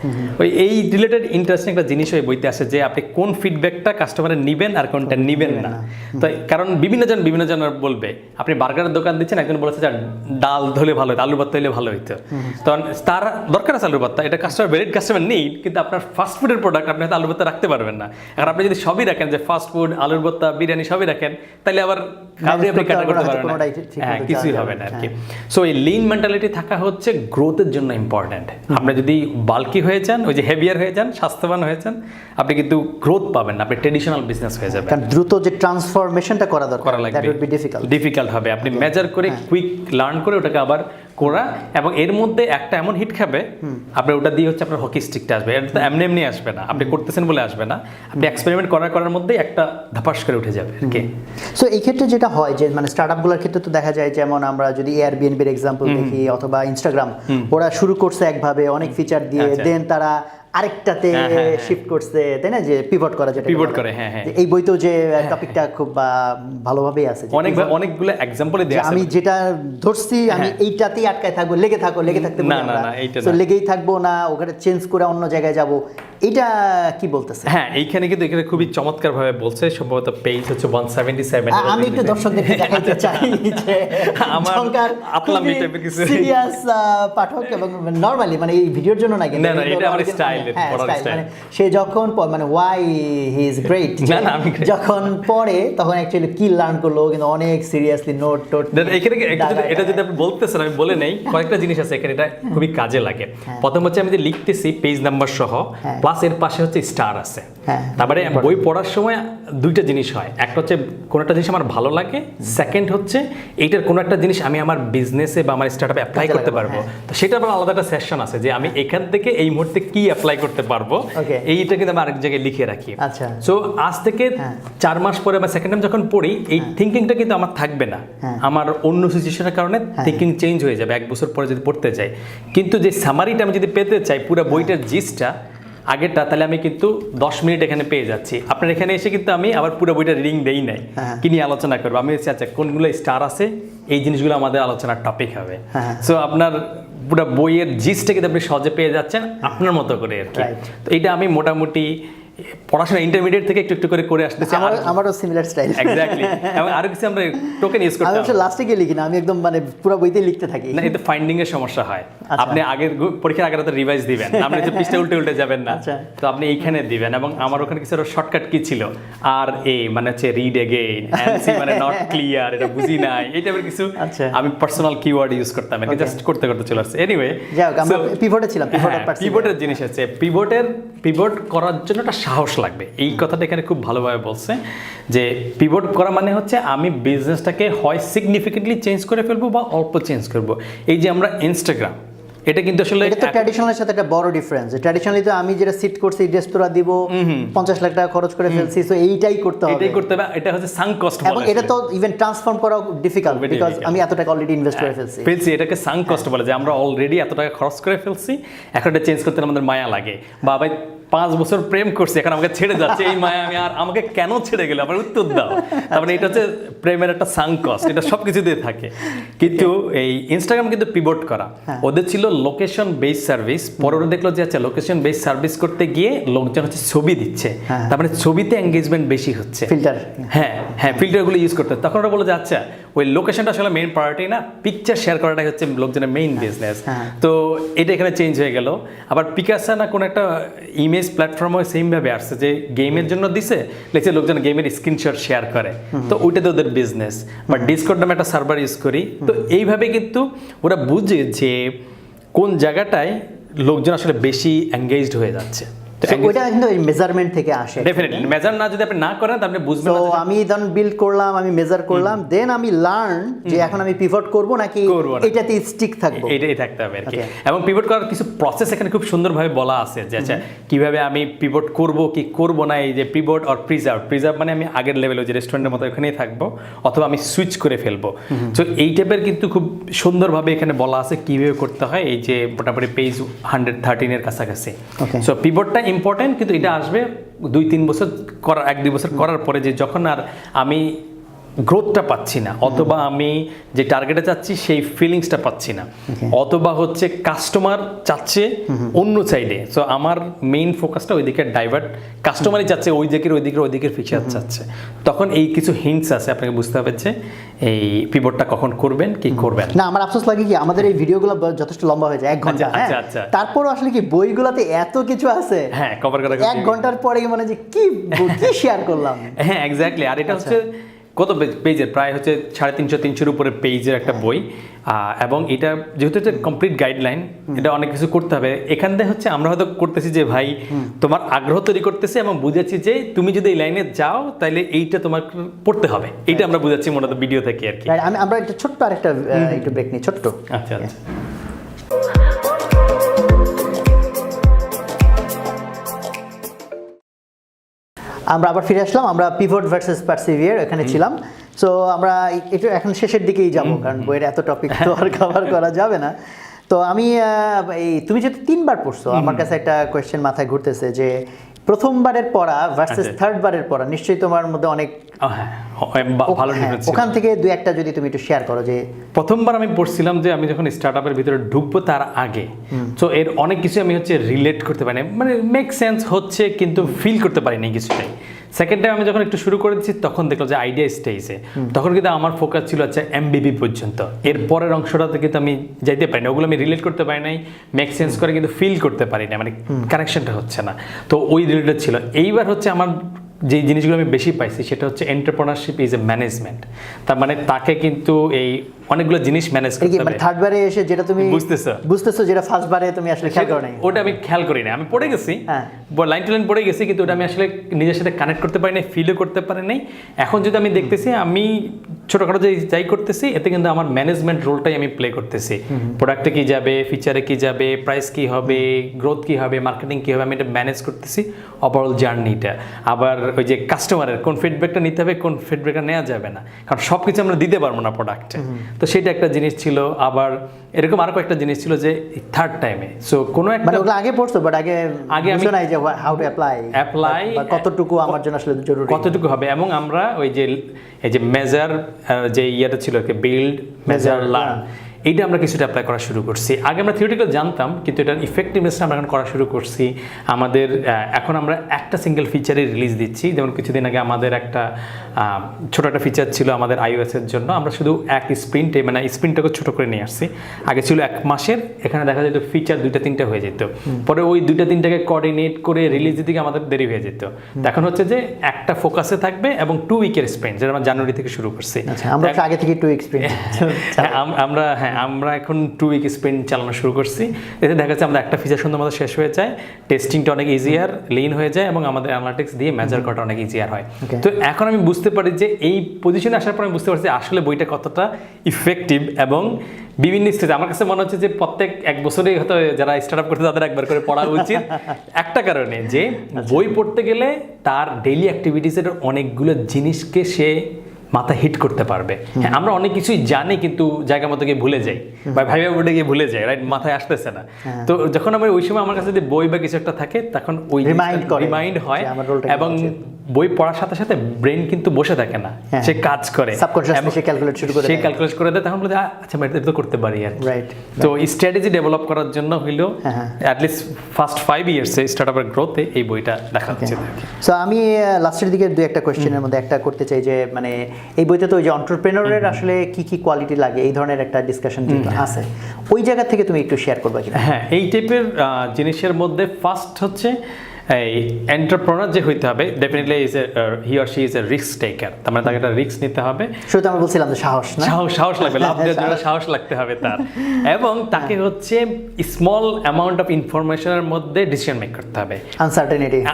ওই এই রিলেটেড ইন্টারেস্টিং একটা জিনিস ওই বইতে আসে যে আপনি কোন ফিডব্যাকটা কাস্টমারের নিবেন আর কোনটা নিবেন না। তো কারণ বিভিন্ন জন বলবে, আপনি বার্গারের দোকান দিচ্ছেন, একজন বলেছে যে ডাল ধরলে ভালো হতো, আলু ভর্তা হলে ভালো হতো, তখন তার দরকার আছে আলু ভর্তা, এটা কাস্টমার নিড, কিন্তু আপনার ফাস্ট ফুডের প্রোডাক্ট আপনি হয়তো আলু ভর্তা রাখতে পারবেন না। এখন আপনি যদি সবই রাখেন, যে ফাস্ট ফুড, আলুর ভর্তা, বিরিয়ানি সবই রাখেন, তাহলে আবার আপনি ক্যাটার করতে পারবেন না। হ্যাঁ মতো কিছুই যাওয়া হবে যাবে না আর না। কি। সো এই লিন মেন্টালিটি থাকা হচ্ছে গ্রোথের জন্য ইম্পর্ট্যান্ট। আপনি যদি বাল্কি হয়ে যান, ওই যে হেভিয়ার হয়ে যান, স্বাস্থ্যবান হয়ে যান, আপনি কিন্তু গ্রোথ পাবেন না, আপনি ট্রেডিশনাল বিজনেস হয়ে যাবেন। কারণ দ্রুত যে ট্রান্সফরমেশনটা করা দরকার, করা দ্যাট লাগবে, উড বি ডিফিকাল্ট। ডিফিকাল্ট হবে। আপনি মেজার করে কুইক লার্ন করে ওটাকে আবার করা, এবং এর মধ্যে একটা এমন হিট খাবে আপনার ওটা দিয়ে হচ্ছে আপনার হকি স্টিকটা আসবে। এটা তো এমনি এমনি আসবে না, আপনি করতেছেন বলে আসবে না, আপনি এক্সপেরিমেন্ট করার মধ্যেই একটা ধাপাস করে উঠে যাবে আর কি। সো এই ক্ষেত্রে যেটা হয় যে মানে স্টার্টআপগুলোর ক্ষেত্রে তো দেখা যায়, যেমন আমরা যদি এয়ারবিএনবির এক্সাম্পল দেখি অথবা ইনস্টাগ্রাম, ওরা শুরু করছে একভাবে অনেক ফিচার দিয়ে, আচ্ছা। দেন তারা আরেকটাতে শিফট করছে, তাই না, যে পিভট করা, যেটা পিভট বলে। করে, হ্যাঁ হ্যাঁ। যে এই বইতেও যে টপিকটা খুব ভালোভাবেই আছে যে অনেকগুলো এক্সাম্পলে দেয়া আছে। আমি যেটা ধরছি আমি এইটাতেই আটকায় থাকবো, লেগে থাকতে না, বলি না, আমরা। না, এইটা So না। লেগেই থাকবো না, ওখানে চেঞ্জ করে অন্য জায়গায় যাব, এটা কি বলতেছে? হ্যাঁ, এইখানে কিন্তু এখানে খুবই চমৎকার ভাবে বলছে, সম্ভবত পেজ হচ্ছে 177। আমি একটু দর্শকদেরকে দেখাইতে চাই যে আমার আপলামি টাইপের কিছু। সিরিয়াস পাঠক, এবং নরমালি মানে এই ভিডিওর জন্য না, কিন্তু না, না, এটা আমার style, পড়ার style। মানে সে যখন মানে ওয়াই হি ইজ গ্রেট, না, না, আমি great। যখন পড়ে তখন অ্যাকচুয়ালি কি লার্ন করলো, কিন্তু অনেক সিরিয়াসলি নোট এখানে এটা যদি আপনি বলতেছেন, আমি বলে নেই কয়েকটা জিনিস আছে এখানে, এটা খুবই কাজে লাগে। প্রথম হচ্ছে আমি যে লিখতেছি পেজ নাম্বার সহ, প্লাস এর পাশে হচ্ছে স্টার আছে। তারপরে বই পড়ার সময় দুইটা জিনিস হয়, একটা হচ্ছে কোনো একটা জিনিস আমার ভালো লাগে, সেকেন্ড হচ্ছে এইটার কোনো একটা জিনিস আমি আমার বিজনেসে বা আমার স্টার্টআপে অ্যাপ্লাই করতে পারবো, তো সেটা আবার আলাদা একটা সেকশন আছে যে আমি এখান থেকে এই মুহূর্তে কি অ্যাপ্লাই করতে পারবো, এইটা কিন্তু আমি আরেক জায়গায় লিখে রাখি। আচ্ছা। সো আজ থেকে 4 মাস পরে বা সেকেন্ড টাইম যখন পড়ি, এই থিঙ্কিংটা কিন্তু আমার থাকবে না, আমার অন্য সিচুয়েশনের কারণে থিঙ্কিং চেঞ্জ হয়ে যাবে 1 বছর পরে যদি পড়তে যাই। কিন্তু যে সামারিটা আমি যদি পেতে চাই, পুরো বইটার জিসটা আগেরটা, তাহলে আমি কিন্তু 10 মিনিট এখানে পেয়ে যাচ্ছি। আপনার এখানে এসে কিন্তু আমি আবার পুরো বইটা রিডিং দেই নাই, কি নিয়ে আলোচনা করবো, আমি হচ্ছে আচ্ছা কোনগুলো স্টার আছে, এই জিনিসগুলো আমাদের আলোচনার টপিক হবে। সো আপনার পুরো বইয়ের জিসটা কিন্তু আপনি সহজে পেয়ে যাচ্ছেন আপনার মতো করে আর কি। তো এটা আমি মোটামুটি পড়াশোনা ইন্টারমিডিয়েট থেকে একটু একটু করে আসতেছি। আমারও সিমিলার স্টাইল, এক্স্যাক্টলি। এবং আরো কিছু আমরা টোকেন ইউজ করতে, আমি আসলে লাস্টে গিয়ে লিখি না, আমি একদম মানে পুরো বইতে লিখতে থাকি। না, এতে ফাইন্ডিং এর সমস্যা হয়। আপনি আগের পরীক্ষার আগে রাতে রিভাইজ দিবেন, আপনি যে পৃষ্ঠা উল্টে যাবেন না, তো আপনি এইখানে দিবেন। এবং আমার ওখানে কিছু শর্টকাট কি ছিল, আর এ মানে হচ্ছে রিড এগেইন, এনসি মানে নট ক্লিয়ার, এটা বুঝি নাই, এই টাইপের কিছু আমি পার্সোনাল কিওয়ার্ড ইউজ করতাম, এটা জাস্ট করতে চলে আসছে। এনিওয়ে, যাই হোক, আমরা পিভটে ছিলাম। পিভটের জিনিস আছে, পিভট করার জন্য একটা সাহস লাগবে। এই কথাটা এখানে খুব ভালোভাবে বলছে যে পিভট করা মানে হচ্ছে আমি বিজনেসটাকে হয় সিগনিফিকেন্টলি চেঞ্জ করে ফেলবো বা অল্প চেঞ্জ করবো। এই যে আমরা ইনস্টাগ্রাম, এটা কিন্তু আসলে এটা তো ট্র্যাডিশনালের সাথে একটা বড় ডিফারেন্স। ট্র্যাডিশনালি তো আমি যেটা সিট করছি, রেস্তোরাঁ দিব, 50 লাখ টাকা খরচ করে ফেলছি, সো এইটাই করতে হবে, এটা হচ্ছে সাঙ্ক কস্ট। এবং এটা তো ইভেন ট্রান্সফর্ম করা ডিফিকাল্ট, বিকজ আমি এত টাকা অলরেডি ইনভেস্ট করে ফেলছি। এটাকে সাঙ্ক কস্ট বলে, যে আমরা অলরেডি এত টাকা খরচ করে ফেলছি, এখন এটা চেঞ্জ করতে আমাদের মায়া লাগে। বা ভাই 5 বছর প্রেম করছি, এখন আমাকে ছেড়ে যাচ্ছে, এই মায়া আমি আর আমাকে কেন ছেড়ে গেল, আমার উত্তর দাও। তারপরে এটা হচ্ছে প্রেমের একটা সাঙ্ক কস্ট, এটা সব কিছু দিয়ে থাকে। কিন্তু এই ইনস্টাগ্রাম কিন্তু পিভট করা, ওদের ছিল লোকেশন বেস সার্ভিস, পরে ওরা দেখলো যে আচ্ছা লোকেশন বেস সার্ভিস করতে গিয়ে লোকজন হচ্ছে ছবি দিচ্ছে, তার মানে ছবিতে এঙ্গেজমেন্ট বেশি হচ্ছে, ফিল্টার, হ্যাঁ ফিল্টারগুলো ইউজ করতে। তখন ওরা বলে যে আচ্ছা ওই লোকেশনটা আসলে মেইন প্রায়োরিটি না, পিকচার শেয়ার করাটাই হচ্ছে লোকজনের মেইন বিজনেস। তো এটা এখানে চেঞ্জ হয়ে গেল। আবার পিকাসা না কোন একটা ইমেজ প্ল্যাটফর্মে সেমভাবে আসছে, যে গেমের জন্য দিছে, লিখছে লোকজন গেমের স্ক্রিনশট শেয়ার করে, তো ওইটাতে ওদের বিজনেস। বা ডিসকর্ড নামে একটা সার্ভার ইউজ করি, তো এইভাবে কিন্তু ওরা বুঝে যে কোন জায়গাটায় লোকজন আসলে বেশি এঙ্গেজড হয়ে যাচ্ছে। ওইটা কিন্তু মেজারমেন্ট থেকে আসে। ডেফিনেটলি মেজার না যদি আপনি না করেন তাহলে আপনি বুঝবেন না। তো আমি দেন বিল্ড করলাম, আমি মেজার করলাম, দেন আমি লার্ন যে এখন আমি পিভট করব নাকি এটাতে স্টিক থাকবো, এটাই থাকতে হবে আর কি। এবং পিভট করার কিছু প্রসেস এখানে খুব সুন্দরভাবে বলা আছে, যে আচ্ছা কিভাবে আমি পিভট করব কি করব না। এই যে পিভট অর প্রিজার্ভ মানে আমি আগের লেভেলে যে রেস্টুরেন্টের মতো ওখানেই থাকবো, অথবা আমি সুইচ করে ফেলবো। তো এই টাইপের কিন্তু খুব সুন্দরভাবে এখানে বলা আছে কিভাবে করতে হয়, এই যে মোটামুটি পেজ 113 এর কাছাকাছি। সো পিভটটা ইম্পর্টেন্ট, কিন্তু এটা আসবে 2-3 বছর করার, 1-2 বছর করার পরে, যে যখন আর আমি গ্রোথটা পাচ্ছি না, অথবা আমি যে টার্গেটে চাচ্ছি সেই ফিলিংসটা পাচ্ছি না, অথবা হচ্ছে কাস্টমার চাচ্ছে অন্য সাইডে, সো আমার মেইন ফোকাসটা ওইদিকে ডাইভার্ট, কাস্টমারই চাচ্ছে ওইদিকের ফিচার চাচ্ছে, তখন এই কিছু হিন্টস আছে, আপনাকে বুঝতে হবে যে এই পিভটটা কখন করবেন কি করবেন না। আমার আফসোস লাগে কি আমাদের এই ভিডিওগুলো যথেষ্ট লম্বা হয়ে যায়, 1 ঘন্টা। আচ্ছা। তারপরও আসলে কি বইগুলোতে এত কিছু আছে, কভার করা 1 ঘন্টার পরে মানে যে কি শেয়ার করলাম। হ্যাঁ এক্স্যাক্টলি। আর এটা হচ্ছে কত পেজের, প্রায় হচ্ছে 350-400 উপরে পেজের একটা বই। এবং এটা যেহেতু একটা কমপ্লিট গাইডলাইন, এটা অনেক কিছু করতে হবে। এখান থেকে হচ্ছে আমরা হয়তো করতেছি যে ভাই তোমার আগ্রহ তৈরি করতেছি এবং বুঝাচ্ছি যে তুমি যদি এই লাইনে যাও তাহলে এইটা তোমার পড়তে হবে, এইটা আমরা বুঝাচ্ছি মূলত ভিডিও থেকে আর কি। আমরা একটা ছোট্ট আরেকটা একটু ব্রেক নিই, ছোট্ট। আচ্ছা আচ্ছা। আমরা আবার ফিরে আসলাম, আমরা পিভট ভার্সেস পারসিভিয়ার এখানে ছিলাম। সো আমরা একটু এখন শেষের দিকেই যাব, কারণ বইয়ের এত টপিক তো আর কভার করা যাবে না। তো আমি তুমি যেহেতু 3 বার পড়ছো, আমার কাছে একটা কোয়েশ্চেন মাথায় ঘুরতেছে যে প্রথমবারের পড়া ভার্সেস থার্ডবারের পড়া, নিশ্চয়ই তোমার মধ্যে অনেক ভালো ডিফারেন্স। ওখান থেকে 2-1টা যদি তুমি একটু শেয়ার করো। যে প্রথমবার আমি পড়ছিলাম যে আমি যখন স্টার্টআপের ভিতরে ঢুকবো তার আগে, তো এর অনেক কিছু আমি হচ্ছে রিলেট করতে পারি, মানে মেক সেন্স হচ্ছে কিন্তু ফিল করতে পারিনি কিছুটাই। সেকেন্ড টাইম আমি যখন একটু শুরু করেছি তখন দেখলাম যে আইডিয়া স্টেজে, তখন কিন্তু আমার ফোকাস ছিল হচ্ছে এমবিবি পর্যন্ত, এর পরের অংশটাতে কিন্তু আমি যাইতে পারি না, ওগুলো আমি রিলেট করতে পারি নাই, মেক সেন্স করে কিন্তু ফিল করতে পারি না, মানে কানেকশনটা হচ্ছে না। তো ওই রিলেটেড ছিল। এইবার হচ্ছে আমার যে জিনিসগুলো আমি বেশি পাইছি সেটা হচ্ছে এন্টারপ্রেনারশিপ ইজ এ ম্যানেজমেন্ট। তার মানে তাকে কিন্তু এই অনেকগুলো জিনিস ম্যানেজ করতে হবে। থার্ডবারে এসে যেটা তুমি বুঝতেছো যেটা ফার্স্টবারে তুমি আসলে খেয়াল করো নাই, ওটা আমি খেয়াল করি না। আমি পড়ে গেছি, লাইন টু লাইন পড়ে গেছি, কিন্তু ওটা আমি আসলে নিজের সাথে কানেক্ট করতে পারি নাই, ফিলও করতে পারি নাই। এখন যদি আমি দেখতেছি আমি ছোটখাটো যে যাই করতেছি, এতে কিন্তু আমার ম্যানেজমেন্ট রোলটাই আমি প্লে করতেছি। প্রোডাক্টে কি যাবে, ফিচারে কি যাবে, প্রাইস কি হবে, গ্রোথ কি হবে, মার্কেটিং কি হবে, আমি এটা ম্যানেজ করতেছি ওভারঅল জার্নিটা। আবার ওই যে কাস্টমারের কোন ফিডব্যাকটা নিতে হবে, কোন ফিডব্যাকটা নেওয়া যাবে না, কারণ সব কিছু আমরা দিতে পারবো না প্রোডাক্টে। তো সেটা একটা জিনিস ছিল। আবার এরকম আরো কয়েকটা জিনিস ছিল যে থার্ড টাইমে, সো কোনো একটা মানে ওগুলো আগে পড়ছো, বাট আগে আমি নাই যে হাউ টু অ্যাপ্লাই কতটুকু আমার জন্য আসলে জরুরি, কতটুকু হবে। এবং আমরা ওই যে এই যে মেজার যে ইয়েটা ছিল বিল্ড মেজার লার্ন, এইটা আমরা কিছুটা অ্যাপ্লাই করা শুরু করছি। আগে আমরা থিওরিটিক্যাল জানতাম, কিন্তু এটার ইফেক্টিভনেসটা আমরা এখন করা শুরু করছি। আমাদের এখন আমরা একটা সিঙ্গেল ফিচারে রিলিজ দিচ্ছি। যেমন কিছুদিন আগে আমাদের একটা ছোট একটা ফিচার ছিল আমাদের iOS এর জন্য, আমরা শুধু এক স্প্রিন্টে, মানে স্প্রিন্টটাকে ছোট করে নিয়ে আসছি। আগে ছিল 1 মাসের, এখানে দেখা যেত ফিচার 2-3টা হয়ে যেত, পরে ওই 2-3টাকে কোঅর্ডিনেট করে রিলিজের দিকে আমাদের দেরি হয়ে যেত। এখন হচ্ছে যে একটা ফোকাসে থাকবে এবং 2 উইকের স্প্রিন্ট, যেটা আমরা জানুয়ারি থেকে শুরু করছি। আমরা আগে থেকে 2 উইক স্প্রিন্ট আমরা এখন 2 উইক স্প্রিন্ট চালানো শুরু করছি। এতে দেখা যাচ্ছে আমরা একটা ফিচার সুন্দর মতো শেষ হয়ে যায়, টেস্টিংটা অনেক ইজিয়ার, লিন হয়ে যায় এবং আমাদের অ্যানালিটিক্স দিয়ে মেজার করাটা অনেক ইজিয়ার হয়। তো এখন আমি বুঝতে পারি যে এই পজিশনে আসার পর আমি বুঝতে পারছি আসলে বইটা কতটা ইফেক্টিভ। এবং বিভিন্ন স্টেজে আমার কাছে মনে হচ্ছে যে প্রত্যেক 1 বছরেই হয়তো যারা স্টার্ট আপ করতে তাদের একবার করে পড়া উচিত। একটা কারণে যে বই পড়তে গেলে তার ডেইলি অ্যাক্টিভিটিসের অনেকগুলো জিনিসকে সে মাথা হিট করতে পারবে। হ্যাঁ, আমরা অনেক কিছুই জানি কিন্তু জায়গা মতো গিয়ে ভুলে যাই, বা ভাইবা বোর্ডে গিয়ে ভুলে যাই, রাইট, মাথায় আসতেছে না। তো যখন আমার ওই সময় আমার কাছে যদি বই বা কিছু একটা থাকে, তখন ওই রিমাইন্ড হয় এবং বই পড়ার সাথে সাথে ব্রেন কিন্তু বসে থাকে না, সে কাজ করে, সে ক্যালকুলেট করে দেয়। তখন বলে আচ্ছা আমি এটা তো করতে পারি আর। তো স্ট্র্যাটেজি ডেভেলপ করার জন্য হইলো অ্যাটলিস্ট ফার্স্ট 5 ইয়ার্সে স্টার্টআপের গ্রোথে এই বইটা দেখা হচ্ছে। সো আমি লাস্টের দিকে 2-1টা কোয়েশ্চেনের মধ্যে একটা করতে চাই যে মানে এই বইতে তো ওই যে এন্টারপ্রেনারের আসলে কি কি কোয়ালিটি লাগে এই ধরনের একটা ডিসকাশন যেটা আছে, ওই জায়গা থেকে তুমি একটু শেয়ার করবে কিনা? হ্যাঁ, এই টাইপের জিনিসের মধ্যে ফার্স্ট হচ্ছে এই এন্টারপ্রেনার যে হইতে হবে, definitely is a he or she is a risk taker. তার মানে তাকে একটা রিস্ক নিতে হবে। শুরুতে আমরা বলছিলাম যে সাহস লাগবে, লাভ দেওয়ার জন্য সাহস লাগতে হবে তার। এবং তাকে হচ্ছে স্মল অ্যামাউন্ট অফ ইনফরমেশনের মধ্যে ডিসিশন মেক করতে হবে।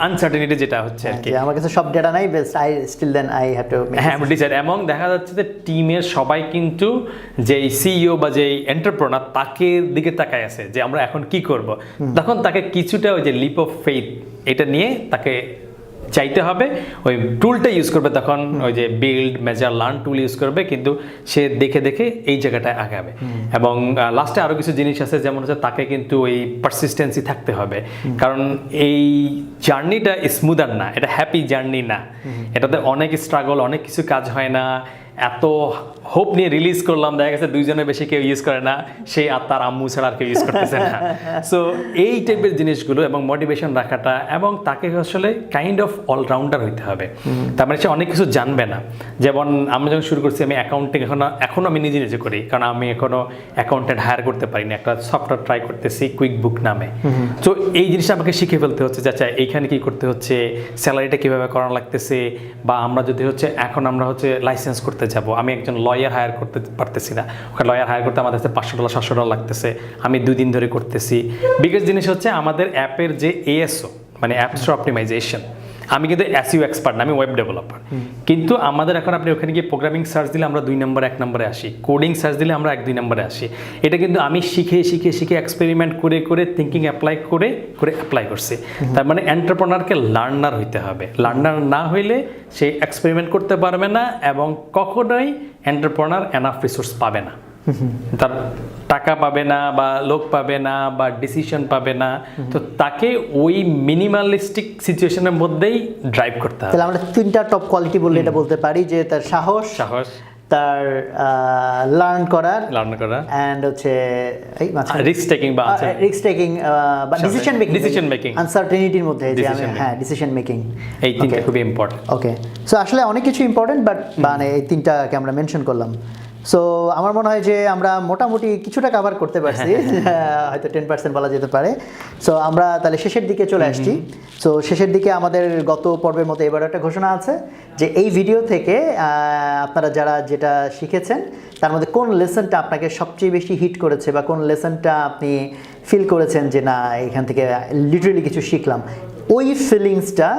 আনসার্টেনিটি যেটা হচ্ছে আর কি, আমার কাছে সব ডেটা নাই, but I have to decide. এবং দেখা যাচ্ছে যে টিমের সবাই কিন্তু যে সিইও বা যে এন্টারপ্রেনার তাকে দিকে তাকায় আছে যে আমরা এখন কি করব। তখন তাকে কিছুটা ওই যে লিপ অফ ফেইথ এটা নিয়ে তাকে চাইতে হবে, ওই টুলটা ইউজ করবে। তখন ওই যে বিল্ড মেজার লার্ন টুল ইউজ করবে, কিন্তু সে দেখে দেখে এই জায়গাটায় আগাবে। এবং লাস্টে আরও কিছু জিনিস আছে, যেমন হচ্ছে তাকে কিন্তু ওই পারসিস্টেন্সি থাকতে হবে, কারণ এই জার্নিটা স্মুদার না, এটা হ্যাপি জার্নি না, এটাতে অনেক স্ট্রাগল, অনেক কিছু কাজ হয় না। এত হোপ নিয়ে রিলিজ করলাম, দেখা গেছে 2 জনের বেশি কেউ ইউজ করে না, সে আর তার আম্মু ছাড়া আর কেউ ইউজ করতেছে না। সো এই টাইপের জিনিসগুলো এবং মোটিভেশন রাখাটা, এবং তাকে আসলে কাইন্ড অফ অলরাউন্ডার হইতে হবে। তার মানে সে অনেক কিছু জানবে না। যেমন আমরা যখন শুরু করছি, আমি অ্যাকাউন্টিং এখনো আমি নিজে করি, কারণ আমি এখনো অ্যাকাউন্টেন্ট হায়ার করতে পারিনি। একটা সফটওয়্যার ট্রাই করতেছি কুইক বুক নামে। তো এই জিনিসটা আমাকে শিখে ফেলতে হচ্ছে যে আচ্ছা এইখানে কি করতে হচ্ছে, স্যালারিটা কিভাবে করানো লাগতেছে, বা আমরা যদি হচ্ছে এখন আমরা হচ্ছে লাইসেন্স করতে যাব, আমি একজন লয়ার হায়ার করতে পারতেছি না, ওখানে লয়ার হায়ার করতে আমাদের $500 $700 লাগতেছে, আমি 2 দিন ধরে করতেছি। বিগেস্ট জিনিস হচ্ছে আমাদের অ্যাপের যে এএসও, মানে অ্যাপ স্টোর অপটিমাইজেশন। আমি কিন্তু এসইও এক্সপার্ট না, আমি ওয়েব ডেভেলপার, কিন্তু আমাদের এখন আপনি ওখানে গিয়ে প্রোগ্রামিং সার্চ দিলে আমরা 2 নম্বরে 1 নম্বরে আসি, কোডিং সার্চ দিলে আমরা 1-2 নম্বরে আসি। এটা কিন্তু আমি শিখে এক্সপেরিমেন্ট করে থিঙ্কিং অ্যাপ্লাই করে অ্যাপ্লাই করছি। তার মানে এন্টারপ্রেনারকে লার্নার হইতে হবে। লার্নার না হইলে সে এক্সপেরিমেন্ট করতে পারবে না, এবং কখনোই এন্টারপ্রেনার এনাফ রিসোর্স পাবে না। তার টাকা পাবে না, বা লোক পাবে না, বা ডিসিশন পাবে না। তো তাকে ওই মিনিমালিস্টিক সিচুয়েশনের মধ্যেই ড্রাইভ করতে হবে। তাহলে আমরা 3টা টপ কোয়ালিটি বললে এটা বলতে পারি, যে তার সাহস, তার লার্ন করা, এন্ড হচ্ছে এই রিস্ক টেকিং বা ডিসিশন মেকিং আনসার্টেনিটির মধ্যে, যে আমি ডিসিশন মেকিং, এই 3টা খুবই ইম্পর্টেন্ট। ওকে, সো আসলে অনেক কিছু ইম্পর্টেন্ট, বাট মানে এই 3টাকে আমরা মেনশন করলাম। সো আমার মনে হয় যে আমরা মোটামুটি কিছুটা কভার করতে পারছি, হয়তো 10% বলা যেতে পারে। সো আমরা তাহলে শেষের দিকে চলে আসছি। সো শেষের দিকে আমাদের গত পর্বের মতো এবার একটা ঘোষণা আছে, যে এই ভিডিও থেকে আপনারা যারা যেটা শিখেছেন তার মধ্যে কোন লেসনটা আপনাকে সবচেয়ে বেশি হিট করেছে, বা কোন লেসনটা আপনি ফিল করেছেন যে না এখান থেকে লিটারেলি কিছু শিখলাম, ওই ফিলিংসটা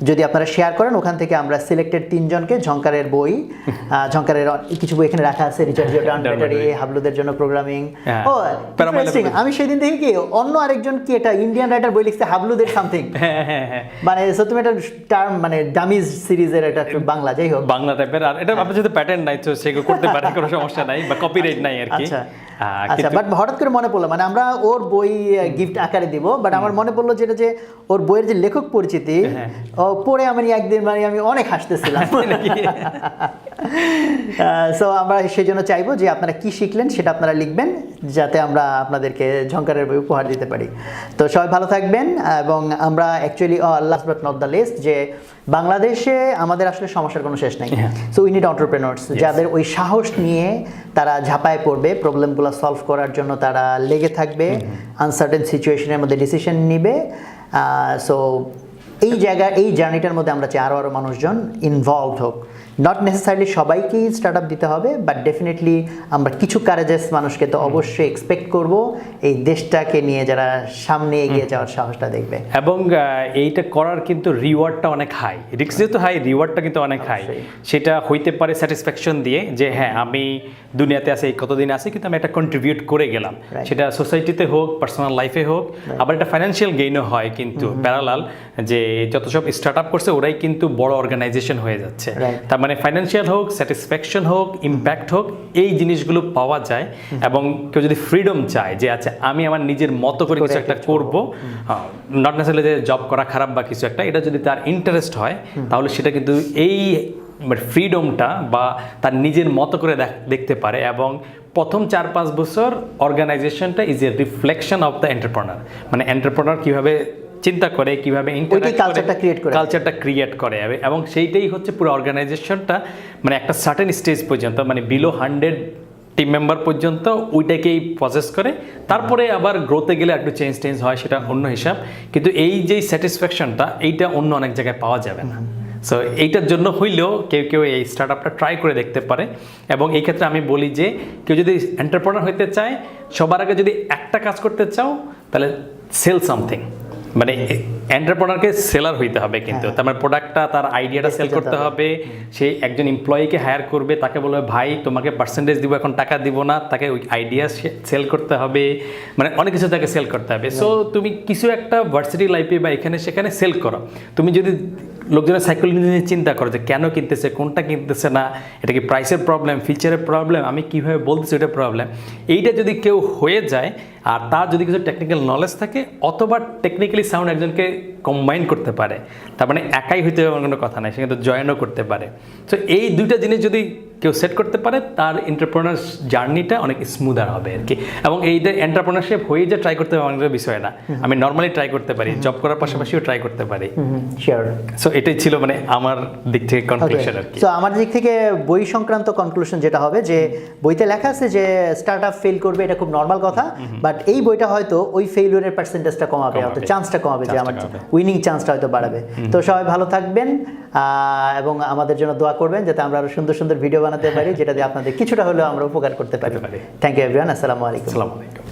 যদি আপনারা শেয়ার করেন, ওখান থেকে আমরা সিলেক্টেড 3 জনকে ঝংকারের বই, ঝংকারের কিছু বই এখানে রাখা আছে, রিচার্জ ব্যাটারি, হাবলুদের জন্য প্রোগ্রামিং। ও ইন্টারেস্টিং, আমি সেদিন দেখি কি অন্য আরেকজন কি এটা ইন্ডিয়ান রাইটার বই লিখছে হাবলুদের সামথিং, মানে তুমি একটা টার্ম, মানে ডামিজ সিরিজের একটা বাংলা, যাই হোক বাংলা টাইপের। আর এটা আপনার যদি প্যাটার্ন নাই তো সেগুলো করতে পারে, কোনো সমস্যা নাই, বা কপিরাইট নাই আর কি। আচ্ছা, বাট হঠাৎ করে মনে পড়লো, মানে আমরা ওর বই গিফট আকারে দিব, বাট আমার মনে পড়লো যেটা যে ওর বইয়ের যে লেখক পরিচিতি পড়ে আমি একদিন মানে আমি অনেক হাসতেছিলাম। সো আমরা সেই জন্য চাইবো যে আপনারা কি শিখলেন সেটা আপনারা লিখবেন, যাতে আমরা আপনাদেরকে ঝংকারের বই উপহার দিতে পারি। তো সবাই ভালো থাকবেন, এবং আমরা actually last but not the least, যে বাংলাদেশে আমাদের আসলে সমস্যার কোনো শেষ নাই। সো উই নিড এন্টারপ্রেনার্স, যাদের ওই সাহস নিয়ে তারা ঝাঁপায় পড়বে, প্রবলেমগুলো সলভ করার জন্য তারা লেগে থাকবে, আনসার্টেন সিচুয়েশনের মধ্যে ডিসিশন নিবে। সো এই জার্নিটার মধ্যে আমরা চাই আরও মানুষজন ইনভলভ হোক। নট নেসেসারিলি সবাইকেই স্টার্ট আপ দিতে হবে, বাট ডেফিনেটলি আমরা কিছু কারেজেস মানুষকে তো অবশ্যই এক্সপেক্ট করব, এই দেশটাকে নিয়ে যারা সামনে এগিয়ে যাওয়ার সাহসটা দেখবে। এবং এইটা করার কিন্তু রিওয়ার্ডটা অনেক হাই, রিস্ক যেহেতু হাই, রিওয়ার্ডটা কিন্তু অনেক হাই। সেটা হইতে পারে স্যাটিসফ্যাকশন দিয়ে, যে হ্যাঁ আমি দুনিয়াতে আছি, কতদিন আছি, কিন্তু আমি একটা কন্ট্রিবিউট করে গেলাম, সেটা সোসাইটিতে হোক, পার্সোনাল লাইফে হোক। আবার একটা ফাইন্যান্সিয়াল গেইনও হয় কিন্তু প্যারালাল, যে যত সব স্টার্ট আপ করছে ওরাই কিন্তু বড় অর্গানাইজেশন হয়ে যাচ্ছে। তার মানে ফাইন্যান্সিয়াল হোক, স্যাটিসফ্যাকশন হোক, ইম্প্যাক্ট হোক, এই জিনিসগুলো পাওয়া যায়। এবং কেউ যদি ফ্রিডম চায় যে আচ্ছা আমি আমার নিজের মতো করে কিছু একটা করবো, নট নেসেসারিলি যে জব করা খারাপ বা কিছু একটা, এটা যদি তার ইন্টারেস্ট হয়, তাহলে সেটা কিন্তু এই ফ্রিডমটা বা তার নিজের মতো করে দেখতে পারে। এবং প্রথম 4-5 বছর অর্গানাইজেশনটা is a reflection of the entrepreneur, মানে এন্টারপ্রেনার কিভাবে চিন্তা করে, কিভাবে কালচারটা ক্রিয়েট করে, এবং সেইটাই হচ্ছে পুরো অর্গানাইজেশনটা, মানে একটা সার্টেন স্টেজ পর্যন্ত, মানে বিলো 100 টিম মেম্বার পর্যন্ত ওইটাকেই প্রসেস করে। তারপরে আবার গ্রোথে গেলে একটু চেঞ্জ হয়, সেটা অন্য হিসাব। কিন্তু এই যে স্যাটিসফ্যাকশনটা, এইটা অন্য অনেক জায়গায় পাওয়া যাবে না। সো এইটার জন্য হইলেও কেউ এই স্টার্ট আপটা ট্রাই করে দেখতে পারে। এবং এই ক্ষেত্রে আমি বলি যে কেউ যদি এন্টারপ্রেনার হইতে চায়, সবার আগে যদি একটা কাজ করতে চাও, তাহলে সেল সামথিং, মানে এন্টারপ্রেনারকে সেলার হইতে হবে কিন্তু। তার মানে প্রোডাক্টটা, তার আইডিয়াটা সেল করতে হবে। সে একজন এমপ্লয়িকে হায়ার করবে, তাকে বলবে ভাই তোমাকে পার্সেন্টেজ দিব, এখন টাকা দিব না, তাকে ওই আইডিয়া সেল করতে হবে, মানে অনেক কিছু তাকে সেল করতে হবে। সো তুমি কিছু একটা ভার্সিটি লাইফে বা এখানে সেখানে সেল করো। তুমি যদি লোকজনের সাইকোলজি নিয়ে চিন্তা করো যে কেন কিনতেছে, কোনটা কিনতেছে না, এটা কি প্রাইসের প্রবলেম, ফিচারের প্রবলেম, আমি কীভাবে বলতেছি ওটা প্রবলেম, এইটা যদি কেউ হয়ে যায়, আর তার যদি কিছু টেকনিক্যাল নলেজ থাকে, অথবা টেকনিক্যালি সাউন্ড একজনকে কম্বাইন করতে পারে, তার মানে একাই হইতে হবে কোনো কথা নাই, সে কিন্তু জয়েনও করতে পারে। সো এই দুইটা জিনিস যদি কেউ কেউ সেট করতে পারে তার এন্টারপ্রেনার জার্নিটা অনেক স্মুদার হবে আর কি। এবং এইটা এন্টারপ্রেনারশিপ হয়ে যে ট্রাই করতে হবে এমন একটা বিষয় না, আমি নর্মালি ট্রাই করতে পারি, জব করার পাশাপাশিও ট্রাই করতে পারি। শিওর। সো এটাই ছিল মানে আমার দিক থেকে কনক্লুশন আর কি। তো আমার দিক থেকে বই সংক্রান্ত কনক্লুশন যেটা হবে যে বইতে লেখা আছে যে স্টার্ট আপ ফেল করবে, এটা খুব নর্মাল কথা, বাট এই বইটা হয়তো ওই ফেইলিউরের পার্সেন্টেজটা কমাবে, অর্থাৎ চান্সটা কমাবে, যে আমার উইনিং চান্সটা হয়তো বাড়াবে। তো সবাই ভালো থাকবেন এবং আমাদের জন্য দোয়া করবেন যাতে আমরা আরো সুন্দর সুন্দর ভিডিও বানাতে পারি, যেটা দিয়ে আপনাদের কিছুটা হলেও আমরা উপকার করতে পারি। থ্যাংক ইউ এভরিওয়ান, আসসালামু আলাইকুম। আসসালামু আলাইকুম।